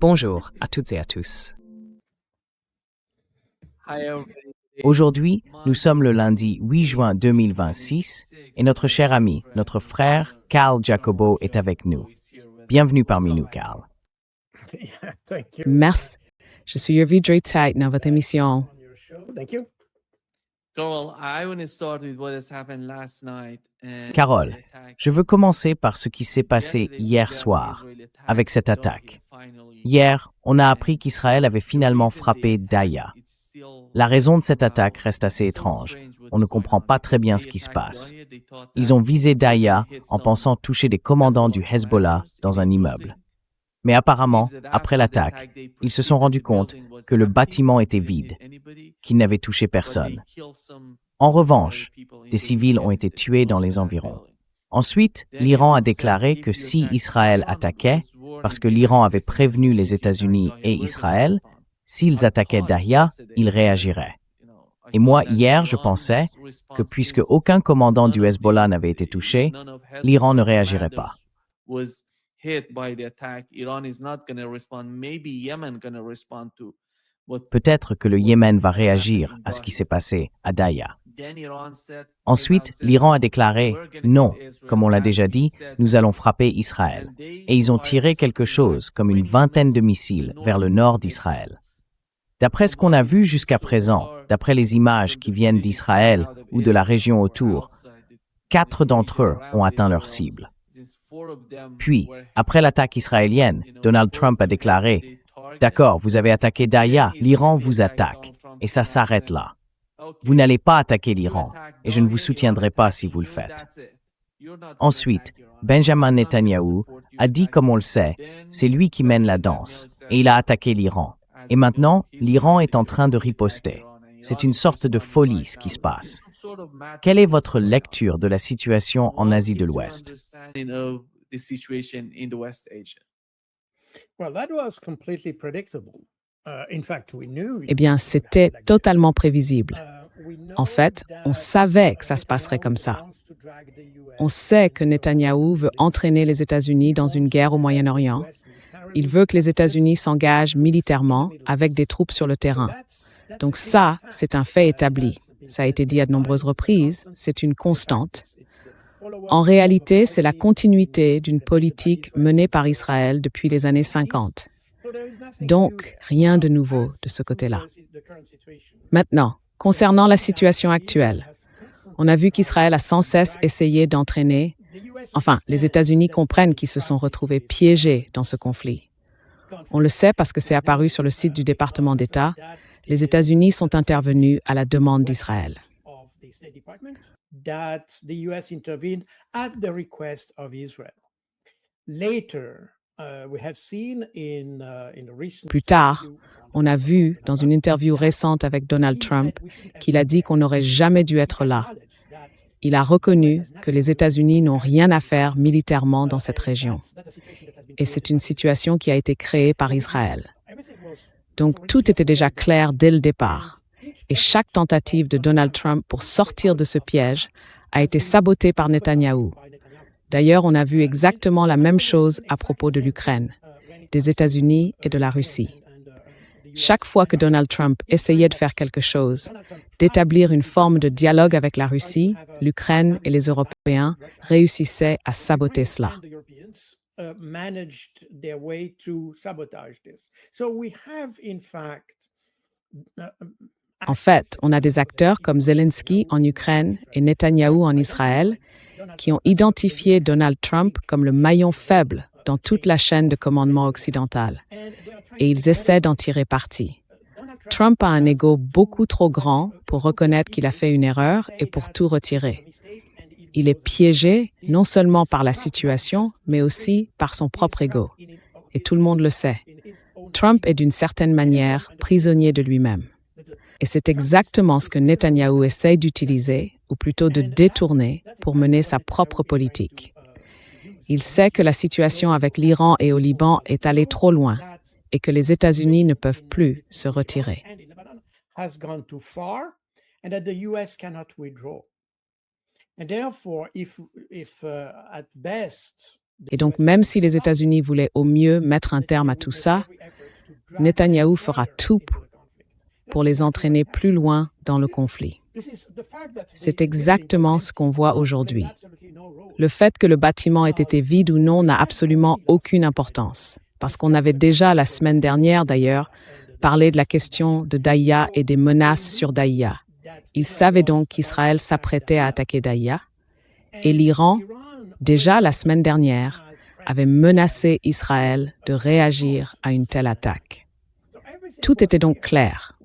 Bonjour à toutes et à tous. Hi everybody. Aujourd'hui, nous sommes le lundi 8 juin 2026 et notre cher ami, notre frère Carl Jacobo est avec nous. Bienvenue parmi nous, Carl. Thank you. Merci. Je suis ravie de être dans votre émission. On your show. Thank you. Carol, I want to start with what has happened last night. Carole, je veux commencer par ce qui s'est passé hier soir avec cette attaque. Hier, on a appris qu'Israël avait finalement frappé Daïa. La raison de cette attaque reste assez étrange. On ne comprend pas très bien ce qui se passe. Ils ont visé Daïa en pensant toucher des commandants du Hezbollah dans un immeuble. Mais apparemment, après l'attaque, ils se sont rendus compte que le bâtiment était vide, qu'ils n'avaient touché personne. En revanche, des civils ont été tués dans les environs. Ensuite, l'Iran a déclaré que si Israël attaquait, parce que l'Iran avait prévenu les États-Unis et Israël, s'ils attaquaient Daïa, ils réagiraient. Et moi, hier, je pensais que puisque aucun commandant du Hezbollah n'avait été touché, l'Iran ne réagirait pas. Peut-être que le Yémen va réagir à ce qui s'est passé à Daïa. Ensuite, l'Iran a déclaré « Non, comme on l'a déjà dit, nous allons frapper Israël ». Et ils ont tiré quelque chose comme une vingtaine de missiles vers le nord d'Israël. D'après ce qu'on a vu jusqu'à présent, d'après les images qui viennent d'Israël ou de la région autour, 4 d'entre eux ont atteint leur cible. Puis, après l'attaque israélienne, Donald Trump a déclaré « D'accord, vous avez attaqué Daïa, l'Iran vous attaque, et ça s'arrête là. Vous n'allez pas attaquer l'Iran, et je ne vous soutiendrai pas si vous le faites. » Ensuite, Benjamin Netanyahou a dit comme on le sait, c'est lui qui mène la danse, et il a attaqué l'Iran. Et maintenant, l'Iran est en train de riposter. C'est une sorte de folie ce qui se passe. Quelle est votre lecture de la situation en Asie de l'Ouest? Well, that was completely predictable. In fact, we knew. Eh bien, c'était totalement prévisible. En fait, on savait que ça se passerait comme ça. On sait que Netanyahou veut entraîner les États-Unis dans une guerre au Moyen-Orient. Il veut que les États-Unis s'engagent militairement avec des troupes sur le terrain. Donc ça, c'est un fait établi. Ça a été dit à de nombreuses reprises, c'est une constante. En réalité, c'est la continuité d'une politique menée par Israël depuis les années 50. Donc, rien de nouveau de ce côté-là. Maintenant, concernant la situation actuelle, on a vu qu'Israël a sans cesse essayé d'entraîner. Enfin, les États-Unis comprennent qu'ils se sont retrouvés piégés dans ce conflit. On le sait parce que c'est apparu sur le site du département d'État. Les États-Unis sont intervenus à la demande d'Israël. That the US intervened at the request of Israel. Later, we have seen in the recent. Plus tard, on a vu dans une interview récente avec Donald Trump qu'il a dit qu'on n'aurait jamais dû être là. Il a reconnu que les États-Unis n'ont rien à faire militairement dans cette région. Et c'est une situation qui a été créée par Israël. Donc tout était déjà clair dès le départ. Et chaque tentative de Donald Trump pour sortir de ce piège a été sabotée par Netanyahou. D'ailleurs, on a vu exactement la même chose à propos de l'Ukraine, des États-Unis et de la Russie. Chaque fois que Donald Trump essayait de faire quelque chose, d'établir une forme de dialogue avec la Russie, l'Ukraine et les Européens réussissaient à saboter cela. Managed their way to sabotage this. So we have, in fact, En fait, on a des acteurs comme Zelensky en Ukraine et Netanyahou en Israël qui ont identifié Donald Trump comme le maillon faible dans toute la chaîne de commandement occidentale. Et ils essaient d'en tirer parti. Trump a un ego beaucoup trop grand pour reconnaître qu'il a fait une erreur et pour tout retirer. Il est piégé non seulement par la situation, mais aussi par son propre ego. Et tout le monde le sait. Trump est d'une certaine manière prisonnier de lui-même. Et c'est exactement ce que Netanyahou essaye d'utiliser, ou plutôt de détourner, pour mener sa propre politique. Il sait que la situation avec l'Iran et au Liban est allée trop loin et que les États-Unis ne peuvent plus se retirer. has gone too far and that the US cannot withdraw. And therefore, if at best Et donc, même si les États-Unis voulaient au mieux mettre un terme à tout ça, Netanyahou fera tout pour les entraîner plus loin dans le conflit. C'est exactement ce qu'on voit aujourd'hui. Le fait que le bâtiment ait été vide ou non n'a absolument aucune importance, parce qu'on avait déjà, la semaine dernière d'ailleurs, parlé de la question de Daïa et des menaces sur Daïa. Ils savaient donc qu'Israël s'apprêtait à attaquer Daïa, et l'Iran, déjà la semaine dernière, avait menacé Israël de réagir à une telle attaque. Tout était donc clair.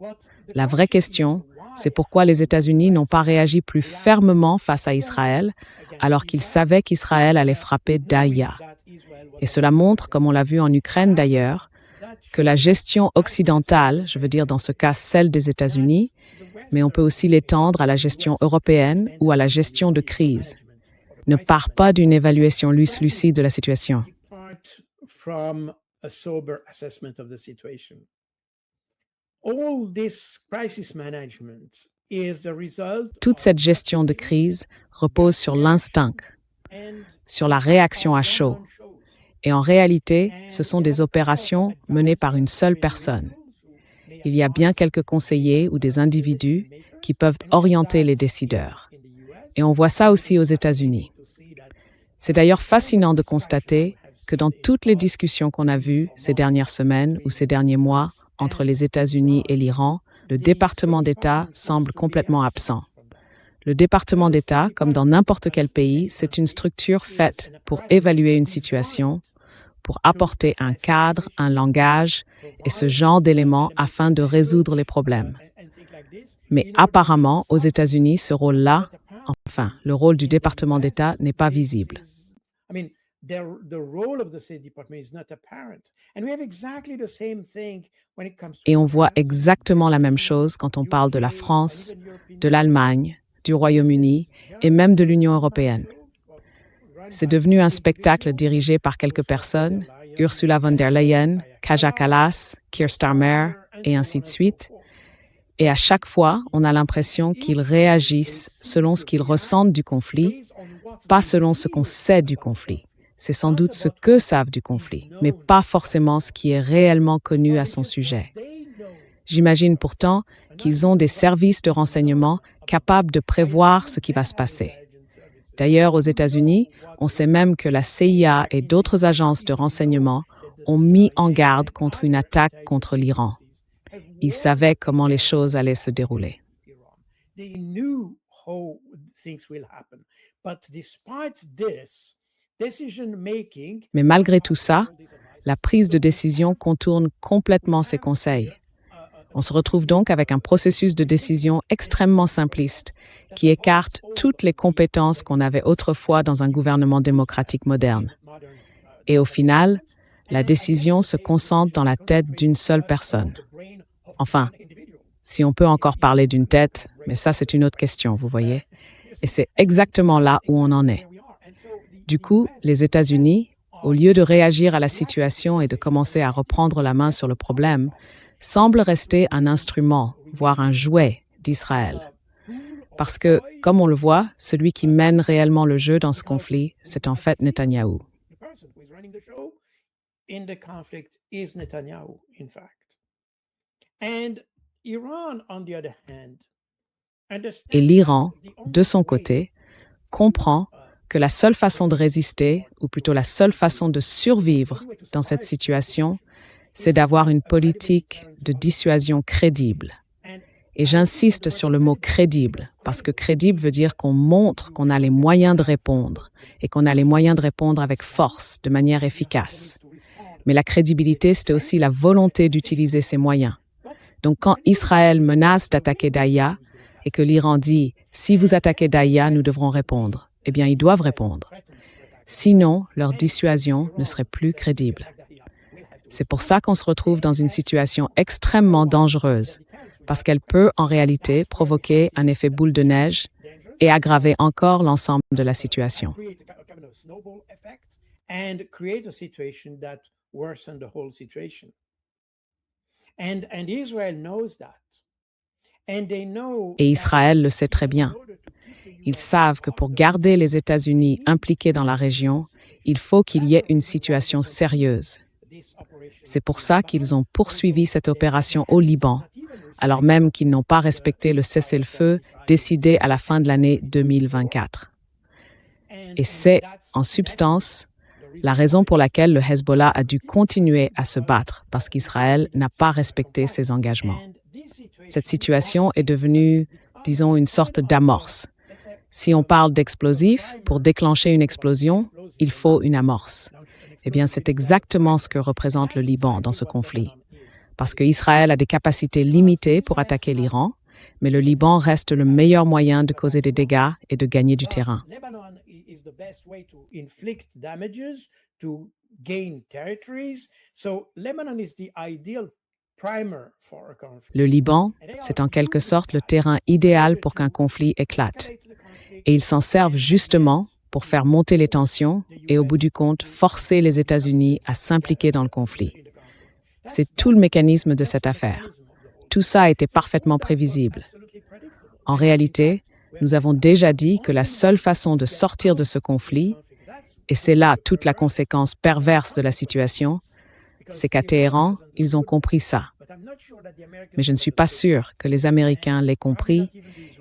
La vraie question, c'est pourquoi les États-Unis n'ont pas réagi plus fermement face à Israël, alors qu'ils savaient qu'Israël allait frapper Daïa. Et cela montre, comme on l'a vu en Ukraine d'ailleurs, que la gestion occidentale, je veux dire dans ce cas celle des États-Unis, mais on peut aussi l'étendre à la gestion européenne ou à la gestion de crise, ne part pas d'une évaluation lucide de la situation. Toute cette gestion de crise repose sur l'instinct, sur la réaction à chaud. Et en réalité, ce sont des opérations menées par une seule personne. Il y a bien quelques conseillers ou des individus qui peuvent orienter les décideurs. Et on voit ça aussi aux États-Unis. C'est d'ailleurs fascinant de constater que dans toutes les discussions qu'on a vues ces dernières semaines ou ces derniers mois entre les États-Unis et l'Iran, le département d'État semble complètement absent. Le département d'État, comme dans n'importe quel pays, c'est une structure faite pour évaluer une situation, pour apporter un cadre, un langage et ce genre d'éléments afin de résoudre les problèmes. Mais apparemment, aux États-Unis, ce rôle-là, enfin, le rôle du département d'État n'est pas visible. Et on voit exactement la même chose quand on parle de la France, de l'Allemagne, du Royaume-Uni et même de l'Union européenne. C'est devenu un spectacle dirigé par quelques personnes, Ursula von der Leyen, Kaja Kallas, Keir Starmer, et ainsi de suite. Et à chaque fois, on a l'impression qu'ils réagissent selon ce qu'ils ressentent du conflit, pas selon ce qu'on sait du conflit. C'est sans doute ce qu'eux savent du conflit, mais pas forcément ce qui est réellement connu à son sujet. J'imagine pourtant qu'ils ont des services de renseignement capables de prévoir ce qui va se passer. D'ailleurs, aux États-Unis, on sait même que la CIA et d'autres agences de renseignement ont mis en garde contre une attaque contre l'Iran. Ils savaient comment les choses allaient se dérouler. Mais malgré tout ça, la prise de décision contourne complètement ces conseils. On se retrouve donc avec un processus de décision extrêmement simpliste qui écarte toutes les compétences qu'on avait autrefois dans un gouvernement démocratique moderne. Et au final, la décision se concentre dans la tête d'une seule personne. Enfin, si on peut encore parler d'une tête, mais ça c'est une autre question, vous voyez. Et c'est exactement là où on en est. Du coup, les États-Unis, au lieu de réagir à la situation et de commencer à reprendre la main sur le problème, semblent rester un instrument, voire un jouet d'Israël. Parce que, comme on le voit, celui qui mène réellement le jeu dans ce conflit, c'est en fait Netanyahou. Et l'Iran, de son côté, comprend que la seule façon de résister, ou plutôt la seule façon de survivre dans cette situation, c'est d'avoir une politique de dissuasion crédible. Et j'insiste sur le mot crédible, parce que crédible veut dire qu'on montre qu'on a les moyens de répondre, et qu'on a les moyens de répondre avec force, de manière efficace. Mais la crédibilité, c'est aussi la volonté d'utiliser ces moyens. Donc quand Israël menace d'attaquer Daïa, et que l'Iran dit « si vous attaquez Daïa, nous devrons répondre », eh bien ils doivent répondre. Sinon, leur dissuasion ne serait plus crédible. C'est pour ça qu'on se retrouve dans une situation extrêmement dangereuse, parce qu'elle peut en réalité provoquer un effet boule de neige et aggraver encore l'ensemble de la situation. Et Israël le sait très bien. Ils savent que pour garder les États-Unis impliqués dans la région, il faut qu'il y ait une situation sérieuse. C'est pour ça qu'ils ont poursuivi cette opération au Liban, alors même qu'ils n'ont pas respecté le cessez-le-feu décidé à la fin de l'année 2024. Et c'est, en substance, la raison pour laquelle le Hezbollah a dû continuer à se battre, parce qu'Israël n'a pas respecté ses engagements. Cette situation est devenue, disons, une sorte d'amorce. Si on parle d'explosif, pour déclencher une explosion, il faut une amorce. Eh bien, c'est exactement ce que représente le Liban dans ce conflit. Parce qu'Israël a des capacités limitées pour attaquer l'Iran, mais le Liban reste le meilleur moyen de causer des dégâts et de gagner du terrain. Le Liban, c'est en quelque sorte le terrain idéal pour qu'un conflit éclate. Et ils s'en servent justement pour faire monter les tensions et, au bout du compte, forcer les États-Unis à s'impliquer dans le conflit. C'est tout le mécanisme de cette affaire. Tout ça était parfaitement prévisible. En réalité, nous avons déjà dit que la seule façon de sortir de ce conflit, et c'est là toute la conséquence perverse de la situation, c'est qu'à Téhéran, ils ont compris ça. Mais je ne suis pas sûr que les Américains l'aient compris,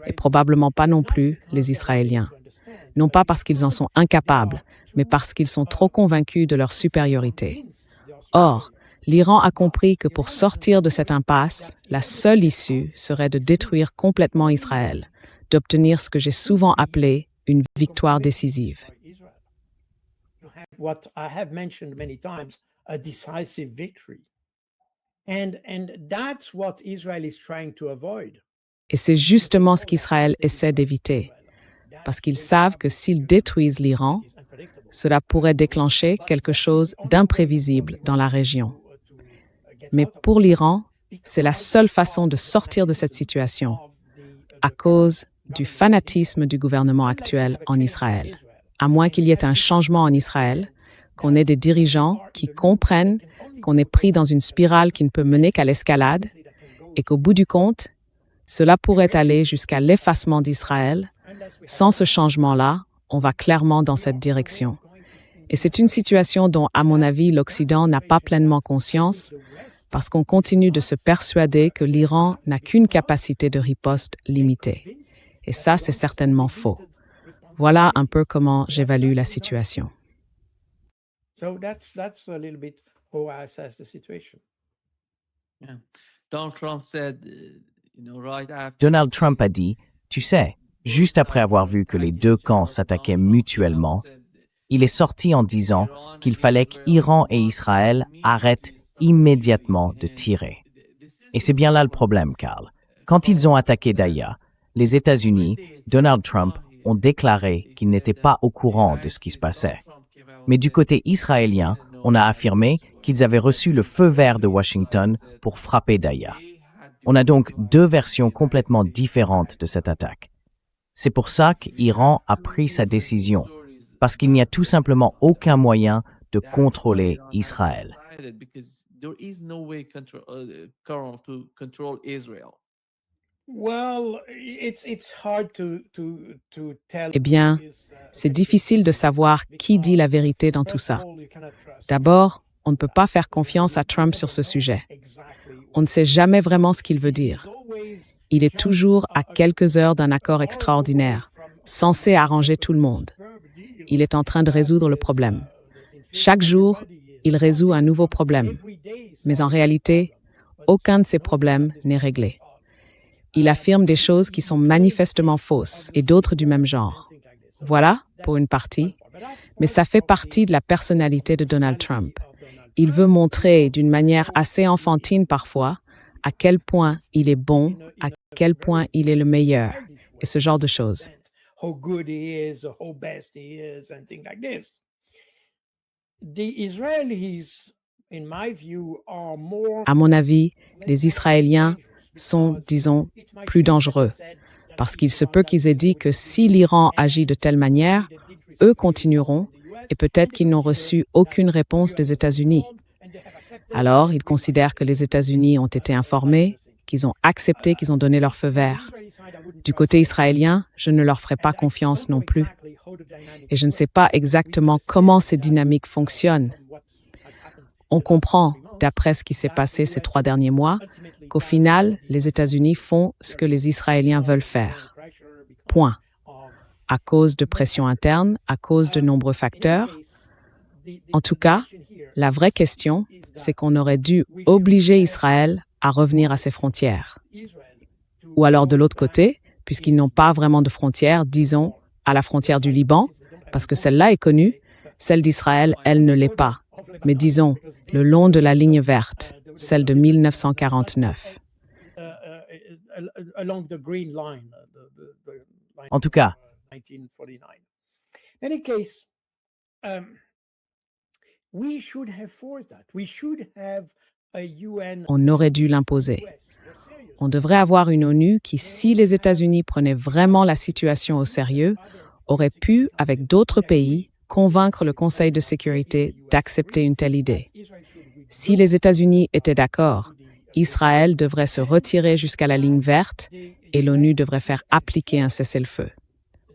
et probablement pas non plus les Israéliens. Non pas parce qu'ils en sont incapables, mais parce qu'ils sont trop convaincus de leur supériorité. Or, l'Iran a compris que pour sortir de cette impasse, la seule issue serait de détruire complètement Israël, d'obtenir ce que j'ai souvent appelé une victoire décisive. What I have mentioned many times, a decisive victory. And that's what Israel is trying to avoid. Et c'est justement ce qu'Israël essaie d'éviter, parce qu'ils savent que s'ils détruisent l'Iran, cela pourrait déclencher quelque chose d'imprévisible dans la région. Mais pour l'Iran, c'est la seule façon de sortir de cette situation, à cause du fanatisme du gouvernement actuel en Israël. À moins qu'il y ait un changement en Israël, qu'on ait des dirigeants qui comprennent qu'on est pris dans une spirale qui ne peut mener qu'à l'escalade et qu'au bout du compte, cela pourrait aller jusqu'à l'effacement d'Israël. Sans ce changement-là, on va clairement dans cette direction. Et c'est une situation dont, à mon avis, l'Occident n'a pas pleinement conscience parce qu'on continue de se persuader que l'Iran n'a qu'une capacité de riposte limitée. Et ça, c'est certainement faux. Voilà un peu comment j'évalue la situation. So that's a little bit how I assess the situation. Yeah. Donald Trump said, right after. Donald Trump a dit, tu sais, juste après avoir vu que les deux camps s'attaquaient mutuellement, il est sorti en disant qu'il fallait qu'Iran et Israël arrêtent immédiatement de tirer. Et c'est bien là le problème, Karl. Quand ils ont attaqué Daïa, les États-Unis, Donald Trump, ont déclaré qu'ils n'étaient pas au courant de ce qui se passait. Mais du côté israélien, on a affirmé qu'ils avaient reçu le feu vert de Washington pour frapper Daïa. On a donc deux versions complètement différentes de cette attaque. C'est pour ça qu'Iran a pris sa décision, parce qu'il n'y a tout simplement aucun moyen de contrôler Israël. Eh bien, c'est difficile de savoir qui dit la vérité dans tout ça. D'abord, on ne peut pas faire confiance à Trump sur ce sujet. On ne sait jamais vraiment ce qu'il veut dire. Il est toujours à quelques heures d'un accord extraordinaire, censé arranger tout le monde. Il est en train de résoudre le problème. Chaque jour, il résout un nouveau problème. Mais en réalité, aucun de ces problèmes n'est réglé. Il affirme des choses qui sont manifestement fausses et d'autres du même genre. Voilà, pour une partie. Mais ça fait partie de la personnalité de Donald Trump. Il veut montrer, d'une manière assez enfantine parfois, à quel point il est bon, à quel point il est le meilleur, et ce genre de choses. À mon avis, les Israéliens sont, disons, plus dangereux, parce qu'il se peut qu'ils aient dit que si l'Iran agit de telle manière, eux continueront, et peut-être qu'ils n'ont reçu aucune réponse des États-Unis. Alors, ils considèrent que les États-Unis ont été informés, qu'ils ont accepté, qu'ils ont donné leur feu vert. Du côté israélien, je ne leur ferai pas confiance non plus. Et je ne sais pas exactement comment ces dynamiques fonctionnent. On comprend, d'après ce qui s'est passé ces 3 derniers mois, qu'au final, les États-Unis font ce que les Israéliens veulent faire. Point. À cause de pression interne, à cause de nombreux facteurs. En tout cas, la vraie question, c'est qu'on aurait dû obliger Israël à revenir à ses frontières. Ou alors de l'autre côté, puisqu'ils n'ont pas vraiment de frontières, disons, à la frontière du Liban, parce que celle-là est connue, celle d'Israël, elle ne l'est pas. Mais disons, le long de la ligne verte, celle de 1949. En tout cas, on aurait dû l'imposer. On devrait avoir une ONU qui, si les États-Unis prenaient vraiment la situation au sérieux, aurait pu, avec d'autres pays, convaincre le Conseil de sécurité d'accepter une telle idée. Si les États-Unis étaient d'accord, Israël devrait se retirer jusqu'à la ligne verte et l'ONU devrait faire appliquer un cessez-le-feu.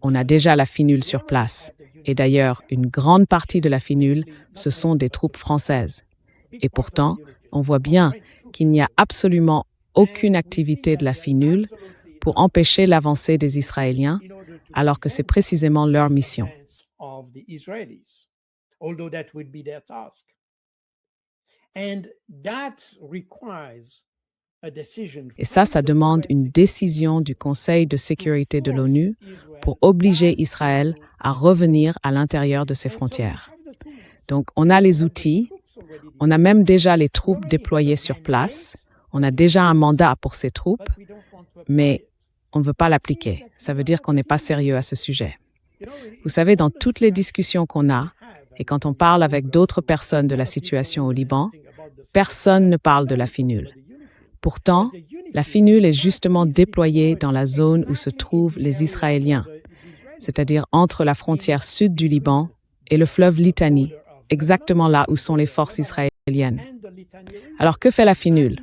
On a déjà la FINUL sur place. Et d'ailleurs, une grande partie de la FINUL, ce sont des troupes françaises. Et pourtant, on voit bien qu'il n'y a absolument aucune activité de la FINUL pour empêcher l'avancée des Israéliens, alors que c'est précisément leur mission. Et ça demande une décision du Conseil de sécurité de l'ONU pour obliger Israël à revenir à l'intérieur de ses frontières. Donc, on a les outils, on a même déjà les troupes déployées sur place, on a déjà un mandat pour ces troupes, mais on ne veut pas l'appliquer. Ça veut dire qu'on n'est pas sérieux à ce sujet. Vous savez, dans toutes les discussions qu'on a, et quand on parle avec d'autres personnes de la situation au Liban, personne ne parle de la FINUL. Pourtant, la FINUL est justement déployée dans la zone où se trouvent les Israéliens, c'est-à-dire entre la frontière sud du Liban et le fleuve Litani, exactement là où sont les forces israéliennes. Alors, que fait la FINUL?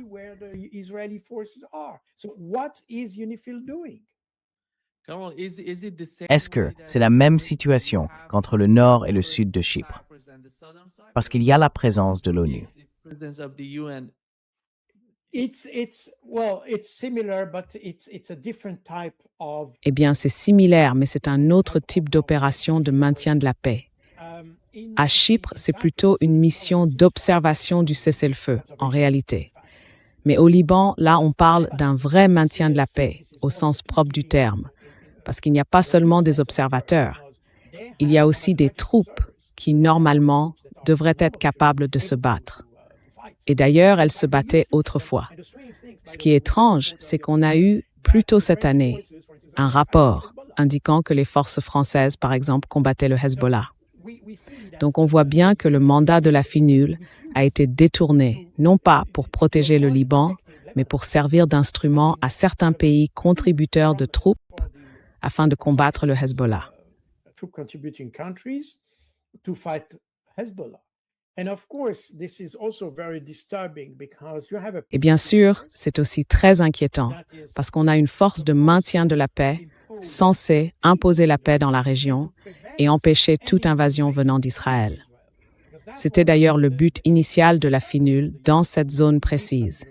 Est-ce que c'est la même situation qu'entre le nord et le sud de Chypre? Parce qu'il y a la présence de l'ONU. Eh bien, c'est similaire, mais c'est un autre type d'opération de maintien de la paix. À Chypre, c'est plutôt une mission d'observation du cessez-le-feu, en réalité. Mais au Liban, là, on parle d'un vrai maintien de la paix, au sens propre du terme, parce qu'il n'y a pas seulement des observateurs, il y a aussi des troupes qui, normalement, devraient être capables de se battre. Et d'ailleurs, elles se battaient autrefois. Ce qui est étrange, c'est qu'on a eu, plus tôt cette année, un rapport indiquant que les forces françaises, par exemple, combattaient le Hezbollah. Donc on voit bien que le mandat de la FINUL a été détourné, non pas pour protéger le Liban, mais pour servir d'instrument à certains pays contributeurs de troupes afin de combattre le Hezbollah. Et bien sûr, c'est aussi très inquiétant parce qu'on a une force de maintien de la paix censée imposer la paix dans la région et empêcher toute invasion venant d'Israël. C'était d'ailleurs le but initial de la FINUL dans cette zone précise.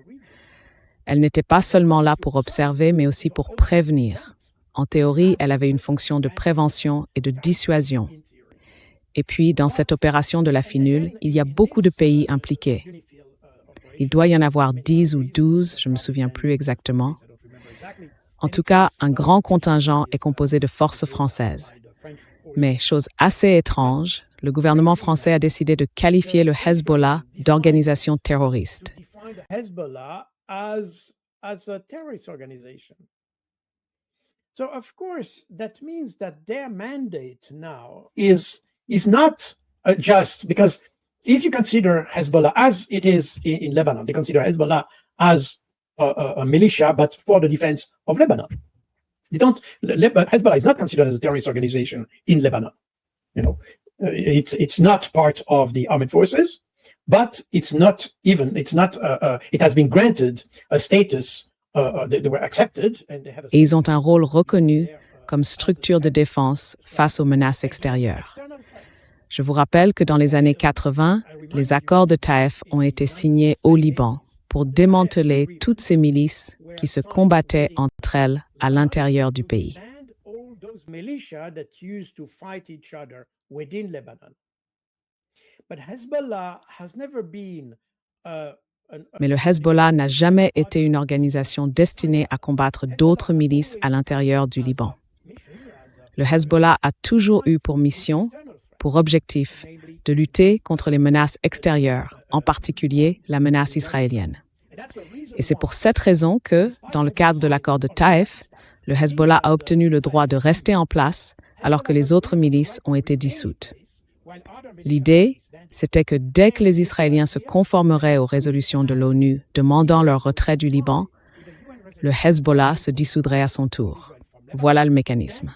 Elle n'était pas seulement là pour observer, mais aussi pour prévenir. En théorie, elle avait une fonction de prévention et de dissuasion. Et puis, dans cette opération de la FINUL, il y a beaucoup de pays impliqués. Il doit y en avoir 10 ou 12, je ne me souviens plus exactement. En tout cas, un grand contingent est composé de forces françaises. Mais, chose assez étrange, le gouvernement français a décidé de qualifier le Hezbollah d'organisation terroriste. So, of course, that means that their mandate now is not just because if you consider Hezbollah as it is in Lebanon, they consider Hezbollah as a militia, but for the defense of Lebanon. They don't. Hezbollah is not considered as a terrorist organization in Lebanon. You know, it's not part of the armed forces, but it's not even. It's not. It has been granted a status. They were accepted, and they have a... Et ils ont un rôle reconnu comme structure de défense face aux menaces extérieures. Je vous rappelle que dans les années 80, les accords de Taïf ont été signés au Liban pour démanteler toutes ces milices qui se combattaient entre elles à l'intérieur du pays. Mais le Hezbollah n'a jamais été une organisation destinée à combattre d'autres milices à l'intérieur du Liban. Le Hezbollah a toujours eu pour mission, pour objectif, de lutter contre les menaces extérieures, en particulier la menace israélienne. Et c'est pour cette raison que, dans le cadre de l'accord de Taïf, le Hezbollah a obtenu le droit de rester en place alors que les autres milices ont été dissoutes. L'idée, c'était que dès que les Israéliens se conformeraient aux résolutions de l'ONU demandant leur retrait du Liban, le Hezbollah se dissoudrait à son tour. Voilà le mécanisme.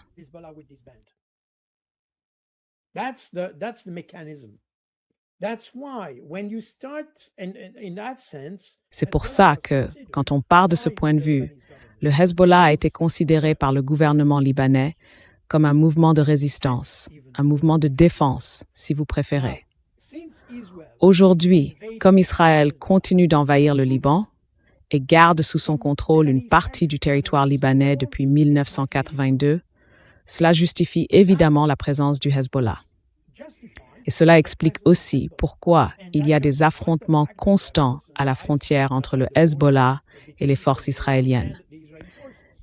C'est pour ça que, quand on part de ce point de vue, le Hezbollah a été considéré par le gouvernement libanais comme un mouvement de résistance, un mouvement de défense, si vous préférez. Aujourd'hui, comme Israël continue d'envahir le Liban et garde sous son contrôle une partie du territoire libanais depuis 1982, cela justifie évidemment la présence du Hezbollah. Et cela explique aussi pourquoi il y a des affrontements constants à la frontière entre le Hezbollah et les forces israéliennes.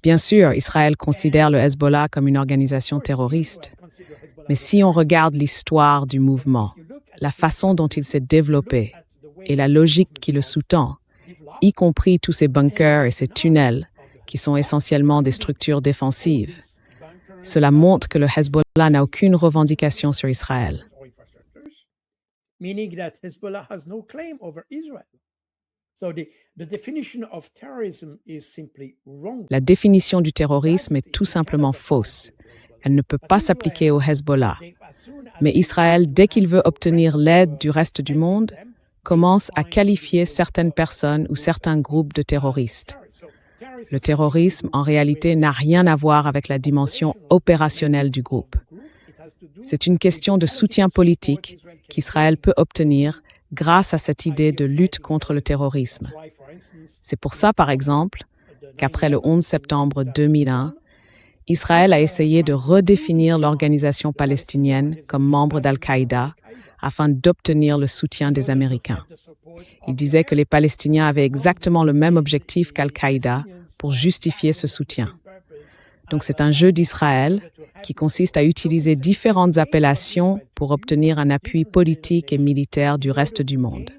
Bien sûr, Israël considère le Hezbollah comme une organisation terroriste. Mais si on regarde l'histoire du mouvement, la façon dont il s'est développé et la logique qui le sous-tend, y compris tous ces bunkers et ces tunnels, qui sont essentiellement des structures défensives, cela montre que le Hezbollah n'a aucune revendication sur Israël. La définition du terrorisme est tout simplement fausse. Elle ne peut pas s'appliquer au Hezbollah. Mais Israël, dès qu'il veut obtenir l'aide du reste du monde, commence à qualifier certaines personnes ou certains groupes de terroristes. Le terrorisme, en réalité, n'a rien à voir avec la dimension opérationnelle du groupe. C'est une question de soutien politique qu'Israël peut obtenir grâce à cette idée de lutte contre le terrorisme. C'est pour ça, par exemple, qu'après le 11 septembre 2001, Israël a essayé de redéfinir l'organisation palestinienne comme membre d'Al-Qaïda afin d'obtenir le soutien des Américains. Il disait que les Palestiniens avaient exactement le même objectif qu'Al-Qaïda pour justifier ce soutien. Donc c'est un jeu d'Israël qui consiste à utiliser différentes appellations pour obtenir un appui politique et militaire du reste du monde.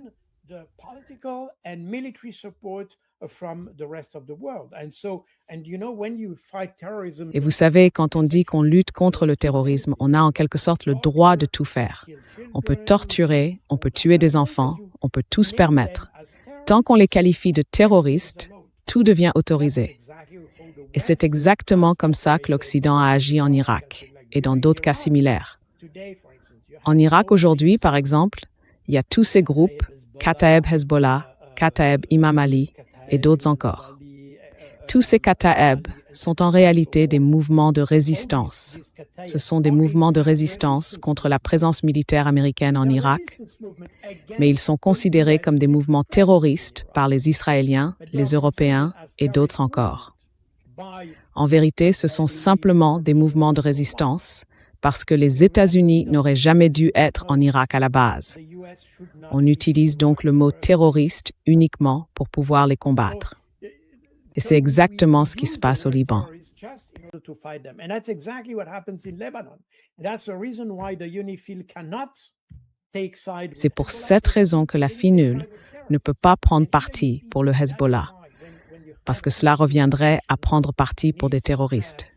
Et vous savez, quand on dit qu'on lutte contre le terrorisme, on a en quelque sorte le droit de tout faire. On peut torturer, on peut tuer des enfants, on peut tout se permettre. Tant qu'on les qualifie de terroristes, tout devient autorisé. Et c'est exactement comme ça que l'Occident a agi en Irak et dans d'autres cas similaires. En Irak aujourd'hui, par exemple, il y a tous ces groupes, Kataeb Hezbollah, Kataeb Imam Ali et d'autres encore. Tous ces Kataeb sont en réalité des mouvements de résistance. Ce sont des mouvements de résistance contre la présence militaire américaine en Irak, mais ils sont considérés comme des mouvements terroristes par les Israéliens, les Européens et d'autres encore. En vérité, ce sont simplement des mouvements de résistance parce que les États-Unis n'auraient jamais dû être en Irak à la base. On utilise donc le mot terroriste uniquement pour pouvoir les combattre. Et c'est exactement ce qui se passe au Liban. C'est pour cette raison que la FINUL ne peut pas prendre parti pour le Hezbollah, parce que cela reviendrait à prendre parti pour des terroristes.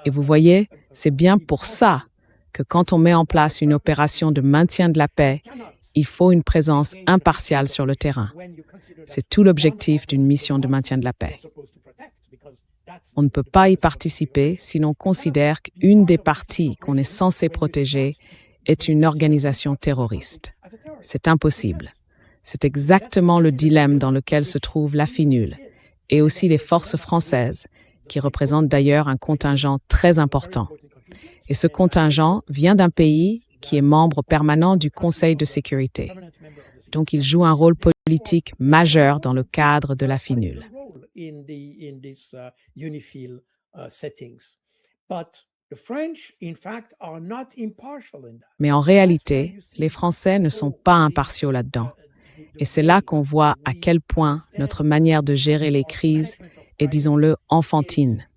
Et vous voyez, c'est bien pour ça que quand on met en place une opération de maintien de la paix, il faut une présence impartiale sur le terrain. C'est tout l'objectif d'une mission de maintien de la paix. On ne peut pas y participer si l'on considère qu'une des parties qu'on est censé protéger est une organisation terroriste. C'est impossible. C'est exactement le dilemme dans lequel se trouve la FINUL et aussi les forces françaises, qui représentent d'ailleurs un contingent très important. Et ce contingent vient d'un pays qui est membre permanent du Conseil de sécurité. Donc il joue un rôle politique majeur dans le cadre de la FINUL. Mais en réalité, les Français ne sont pas impartiaux là-dedans. Et c'est là qu'on voit à quel point notre manière de gérer les crises est, disons-le, enfantine.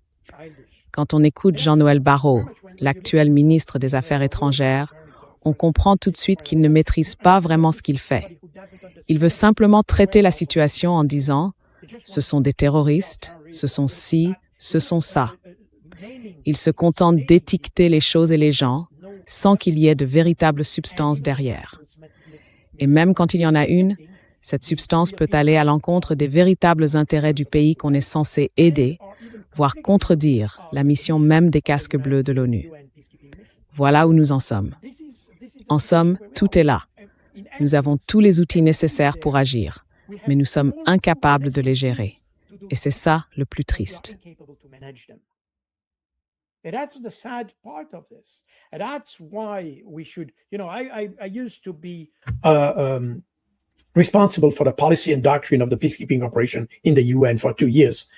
Quand on écoute Jean-Noël Barrot, l'actuel ministre des Affaires étrangères, on comprend tout de suite qu'il ne maîtrise pas vraiment ce qu'il fait. Il veut simplement traiter la situation en disant « ce sont des terroristes, ce sont ci, ce sont ça ». Il se contente d'étiqueter les choses et les gens sans qu'il y ait de véritable substance derrière. Et même quand il y en a une, cette substance peut aller à l'encontre des véritables intérêts du pays qu'on est censé aider, voire contredire la mission même des casques bleus de l'ONU. Voilà où nous en sommes. En somme, tout est là. Nous avons tous les outils nécessaires pour agir, mais nous sommes incapables de les gérer. Et c'est ça le plus triste. And that's the sad part of this. And that's why we should, I used to be responsible for the policy and doctrine of the peacekeeping operation in the UN for 2 years.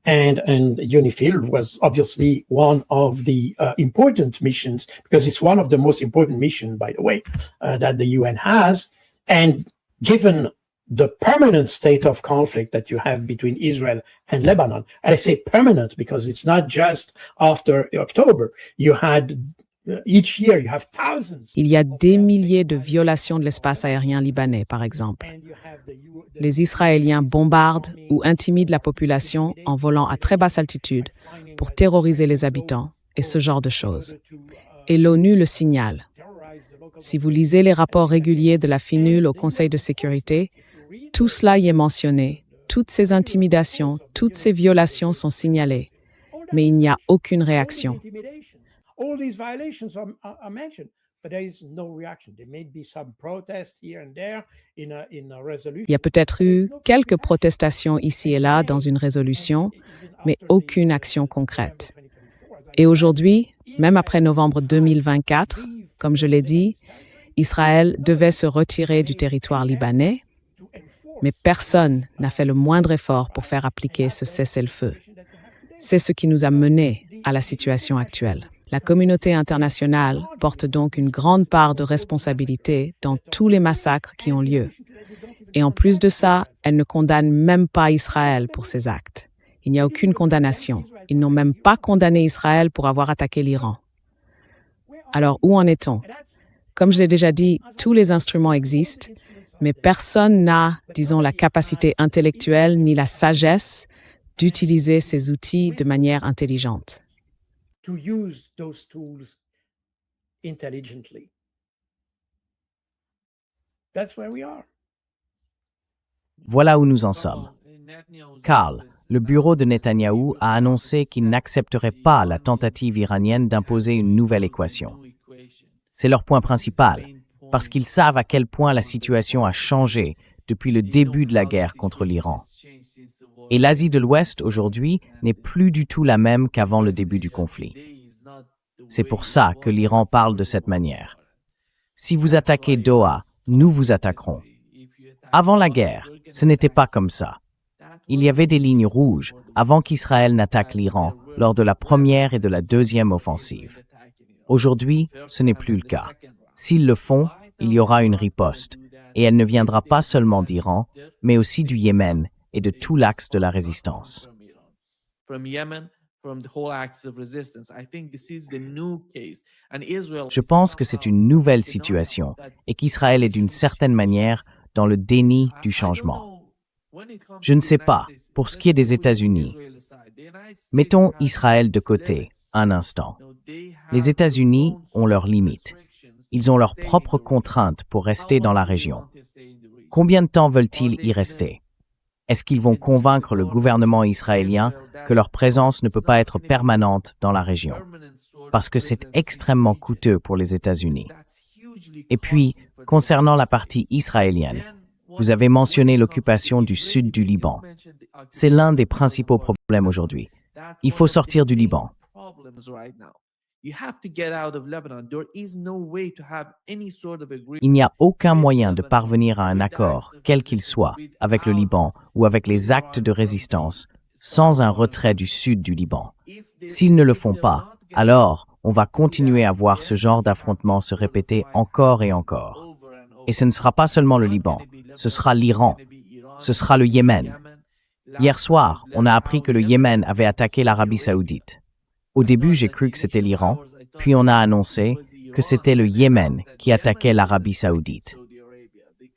And UNIFIL was obviously one of the important missions, because it's one of the most important missions, by the way, that the UN has. And given the permanent state of conflict that you have between Israel and Lebanon. And I say permanent because it's not just after October. You had each year you have thousands. Il y a des milliers de violations de l'espace aérien libanais, par exemple. Les Israéliens bombardent ou intimident la population en volant à très basse altitude pour terroriser les habitants et ce genre de choses. Et l'ONU le signale. Si vous lisez les rapports réguliers de la FINUL au Conseil de sécurité, tout cela y est mentionné, toutes ces intimidations, toutes ces violations sont signalées, mais il n'y a aucune réaction. Il y a peut-être eu quelques protestations ici et là dans une résolution, mais aucune action concrète. Et aujourd'hui, même après novembre 2024, comme je l'ai dit, Israël devait se retirer du territoire libanais, mais personne n'a fait le moindre effort pour faire appliquer ce cessez-le-feu. C'est ce qui nous a menés à la situation actuelle. La communauté internationale porte donc une grande part de responsabilité dans tous les massacres qui ont lieu. Et en plus de ça, elle ne condamne même pas Israël pour ses actes. Il n'y a aucune condamnation. Ils n'ont même pas condamné Israël pour avoir attaqué l'Iran. Alors, où en est-on? Comme je l'ai déjà dit, tous les instruments existent, mais personne n'a, disons, la capacité intellectuelle ni la sagesse d'utiliser ces outils de manière intelligente. Voilà où nous en sommes. Karl, le bureau de Netanyahou a annoncé qu'il n'accepterait pas la tentative iranienne d'imposer une nouvelle équation. C'est leur point principal, parce qu'ils savent à quel point la situation a changé depuis le début de la guerre contre l'Iran. Et l'Asie de l'Ouest, aujourd'hui, n'est plus du tout la même qu'avant le début du conflit. C'est pour ça que l'Iran parle de cette manière. Si vous attaquez Doha, nous vous attaquerons. Avant la guerre, ce n'était pas comme ça. Il y avait des lignes rouges avant qu'Israël n'attaque l'Iran lors de la première et de la deuxième offensive. Aujourd'hui, ce n'est plus le cas. S'ils le font, il y aura une riposte, et elle ne viendra pas seulement d'Iran, mais aussi du Yémen et de tout l'axe de la résistance. Je pense que c'est une nouvelle situation et qu'Israël est d'une certaine manière dans le déni du changement. Je ne sais pas, pour ce qui est des États-Unis. Mettons Israël de côté, un instant. Les États-Unis ont leurs limites. Ils ont leurs propres contraintes pour rester dans la région. Combien de temps veulent-ils y rester? Est-ce qu'ils vont convaincre le gouvernement israélien que leur présence ne peut pas être permanente dans la région? Parce que c'est extrêmement coûteux pour les États-Unis. Et puis, concernant la partie israélienne, vous avez mentionné l'occupation du sud du Liban. C'est l'un des principaux problèmes aujourd'hui. Il faut sortir du Liban. You have to get out of Lebanon. There is no way to have any sort of agreement. Il n'y a aucun moyen de parvenir à un accord, quel qu'il soit, avec le Liban ou avec les actes de résistance, sans un retrait du sud du Liban. S'ils ne le font pas, alors on va continuer à voir ce genre d'affrontement se répéter encore et encore. Et ce ne sera pas seulement le Liban, ce sera l'Iran, ce sera le Yémen. Hier soir, on a appris que le Yémen avait attaqué l'Arabie saoudite. Au début, j'ai cru que c'était l'Iran, puis on a annoncé que c'était le Yémen qui attaquait l'Arabie saoudite.